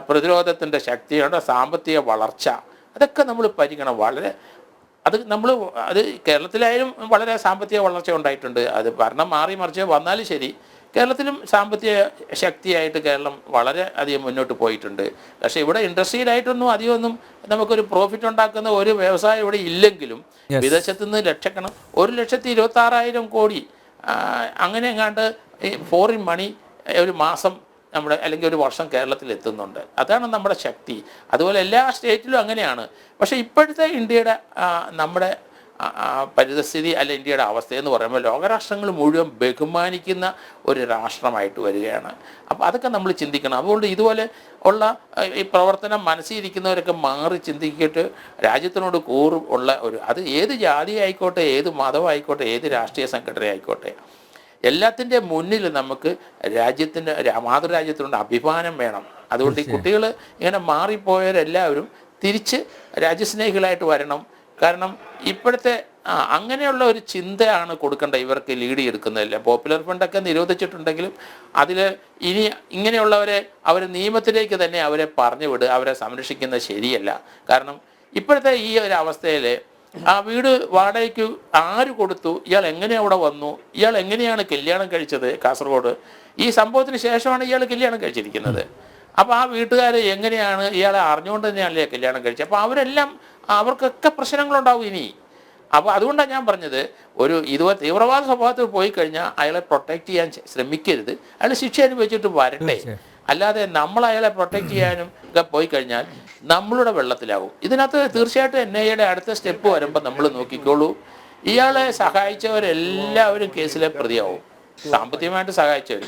പ്രതിരോധത്തിൻ്റെ ശക്തി, നമ്മുടെ സാമ്പത്തിക വളർച്ച, അതൊക്കെ നമ്മൾ പരിഗണന അത് കേരളത്തിലായാലും വളരെ സാമ്പത്തിക വളർച്ച ഉണ്ടായിട്ടുണ്ട്. അത് ഭരണം മാറി മറിച്ച് വന്നാലും ശരി, കേരളത്തിലും സാമ്പത്തിക ശക്തിയായിട്ട് കേരളം വളരെ അധികം മുന്നോട്ട് പോയിട്ടുണ്ട്. പക്ഷേ ഇവിടെ ഇൻഡസ്ട്രിയിലായിട്ടൊന്നും അധികമൊന്നും നമുക്കൊരു പ്രോഫിറ്റ് ഉണ്ടാക്കുന്ന ഒരു വ്യവസായം ഇവിടെ ഇല്ലെങ്കിലും വിദേശത്തു നിന്ന് 1,26,000 കോടി അങ്ങനെ എങ്ങാണ്ട് ഫോറിൻ മണി ഒരു മാസം നമ്മുടെ അല്ലെങ്കിൽ ഒരു വർഷം കേരളത്തിൽ എത്തുന്നുണ്ട്. അതാണ് നമ്മുടെ ശക്തി. അതുപോലെ എല്ലാ സ്റ്റേറ്റിലും അങ്ങനെയാണ്. പക്ഷേ ഇപ്പോഴത്തെ ഇന്ത്യയുടെ നമ്മുടെ പരിതസ്ഥിതി അല്ല ഇന്ത്യയുടെ അവസ്ഥയെന്ന് പറയുമ്പോൾ ലോകരാഷ്ട്രങ്ങൾ മുഴുവൻ ബഹുമാനിക്കുന്ന ഒരു രാഷ്ട്രമായിട്ട് വരികയാണ്. അപ്പോൾ അതൊക്കെ നമ്മൾ ചിന്തിക്കണം. അതുകൊണ്ട് ഇതുപോലെ ഉള്ള ഈ പ്രവർത്തനം മനസ്സിലിരിക്കുന്നവരൊക്കെ മാറി ചിന്തിക്കിട്ട് രാജ്യത്തിനോട് ഉള്ള അത് ഏത് ജാതി ആയിക്കോട്ടെ, ഏത് മതമായിക്കോട്ടെ, ഏത് രാഷ്ട്രീയ സംഘടന ആയിക്കോട്ടെ, എല്ലാത്തിൻ്റെ മുന്നിൽ നമുക്ക് മാതൃരാജ്യത്തിനോട് അഭിമാനം വേണം. അതുകൊണ്ട് ഈ കുട്ടികൾ ഇങ്ങനെ മാറിപ്പോയവരെല്ലാവരും തിരിച്ച് രാജ്യസ്നേഹികളായിട്ട് വരണം. കാരണം ഇപ്പോഴത്തെ അങ്ങനെയുള്ള ഒരു ചിന്തയാണ് കൊടുക്കേണ്ട ഇവർക്ക് ലീഡ് ചെയ്തെടുക്കുന്നതല്ല. പോപ്പുലർ ഫണ്ടൊക്കെ നിരോധിച്ചിട്ടുണ്ടെങ്കിലും അതിൽ ഇനി ഇങ്ങനെയുള്ളവരെ നിയമത്തിലേക്ക് തന്നെ അവരെ പറഞ്ഞു വിടുക, അവരെ സംരക്ഷിക്കുന്നത് ശരിയല്ല. കാരണം ഇപ്പോഴത്തെ ഈ ഒരു അവസ്ഥയിൽ വീട് വാടകയ്ക്ക് ആര് കൊടുത്തു, ഇയാൾ എങ്ങനെ അവിടെ വന്നു, ഇയാൾ എങ്ങനെയാണ് കല്യാണം കഴിച്ചത്, കാസർഗോഡ് ഈ സംഭവത്തിന് ശേഷമാണ് ഇയാൾ കല്യാണം കഴിച്ചിരിക്കുന്നത്. അപ്പോൾ വീട്ടുകാർ എങ്ങനെയാണ് ഇയാളെ അറിഞ്ഞുകൊണ്ട് തന്നെയാണല്ലേ കല്യാണം കഴിച്ചത്. അപ്പോൾ അവർക്കൊക്കെ പ്രശ്നങ്ങളുണ്ടാവും ഇനി. അപ്പോൾ അതുകൊണ്ടാണ് ഞാൻ പറഞ്ഞത്, ഇതുപോലെ തീവ്രവാദ സ്വഭാവത്തിൽ പോയി കഴിഞ്ഞാൽ അയാളെ പ്രൊട്ടക്റ്റ് ചെയ്യാൻ ശ്രമിക്കരുത്. അയാൾ ശിക്ഷ അനുഭവിച്ചിട്ട് വരട്ടെ. അല്ലാതെ നമ്മൾ അയാളെ പ്രൊട്ടക്റ്റ് ചെയ്യാനും ഒക്കെ പോയി കഴിഞ്ഞാൽ നമ്മളുടെ വെള്ളത്തിലാവും. ഇതിനകത്ത് തീർച്ചയായിട്ടും NIAയുടെ അടുത്ത സ്റ്റെപ്പ് വരുമ്പോൾ നമ്മൾ നോക്കിക്കോളൂ, ഇയാളെ സഹായിച്ചവരെല്ലാവരും കേസിലെ പ്രതിയാവും, സാമ്പത്തികമായിട്ട് സഹായിച്ചവർ.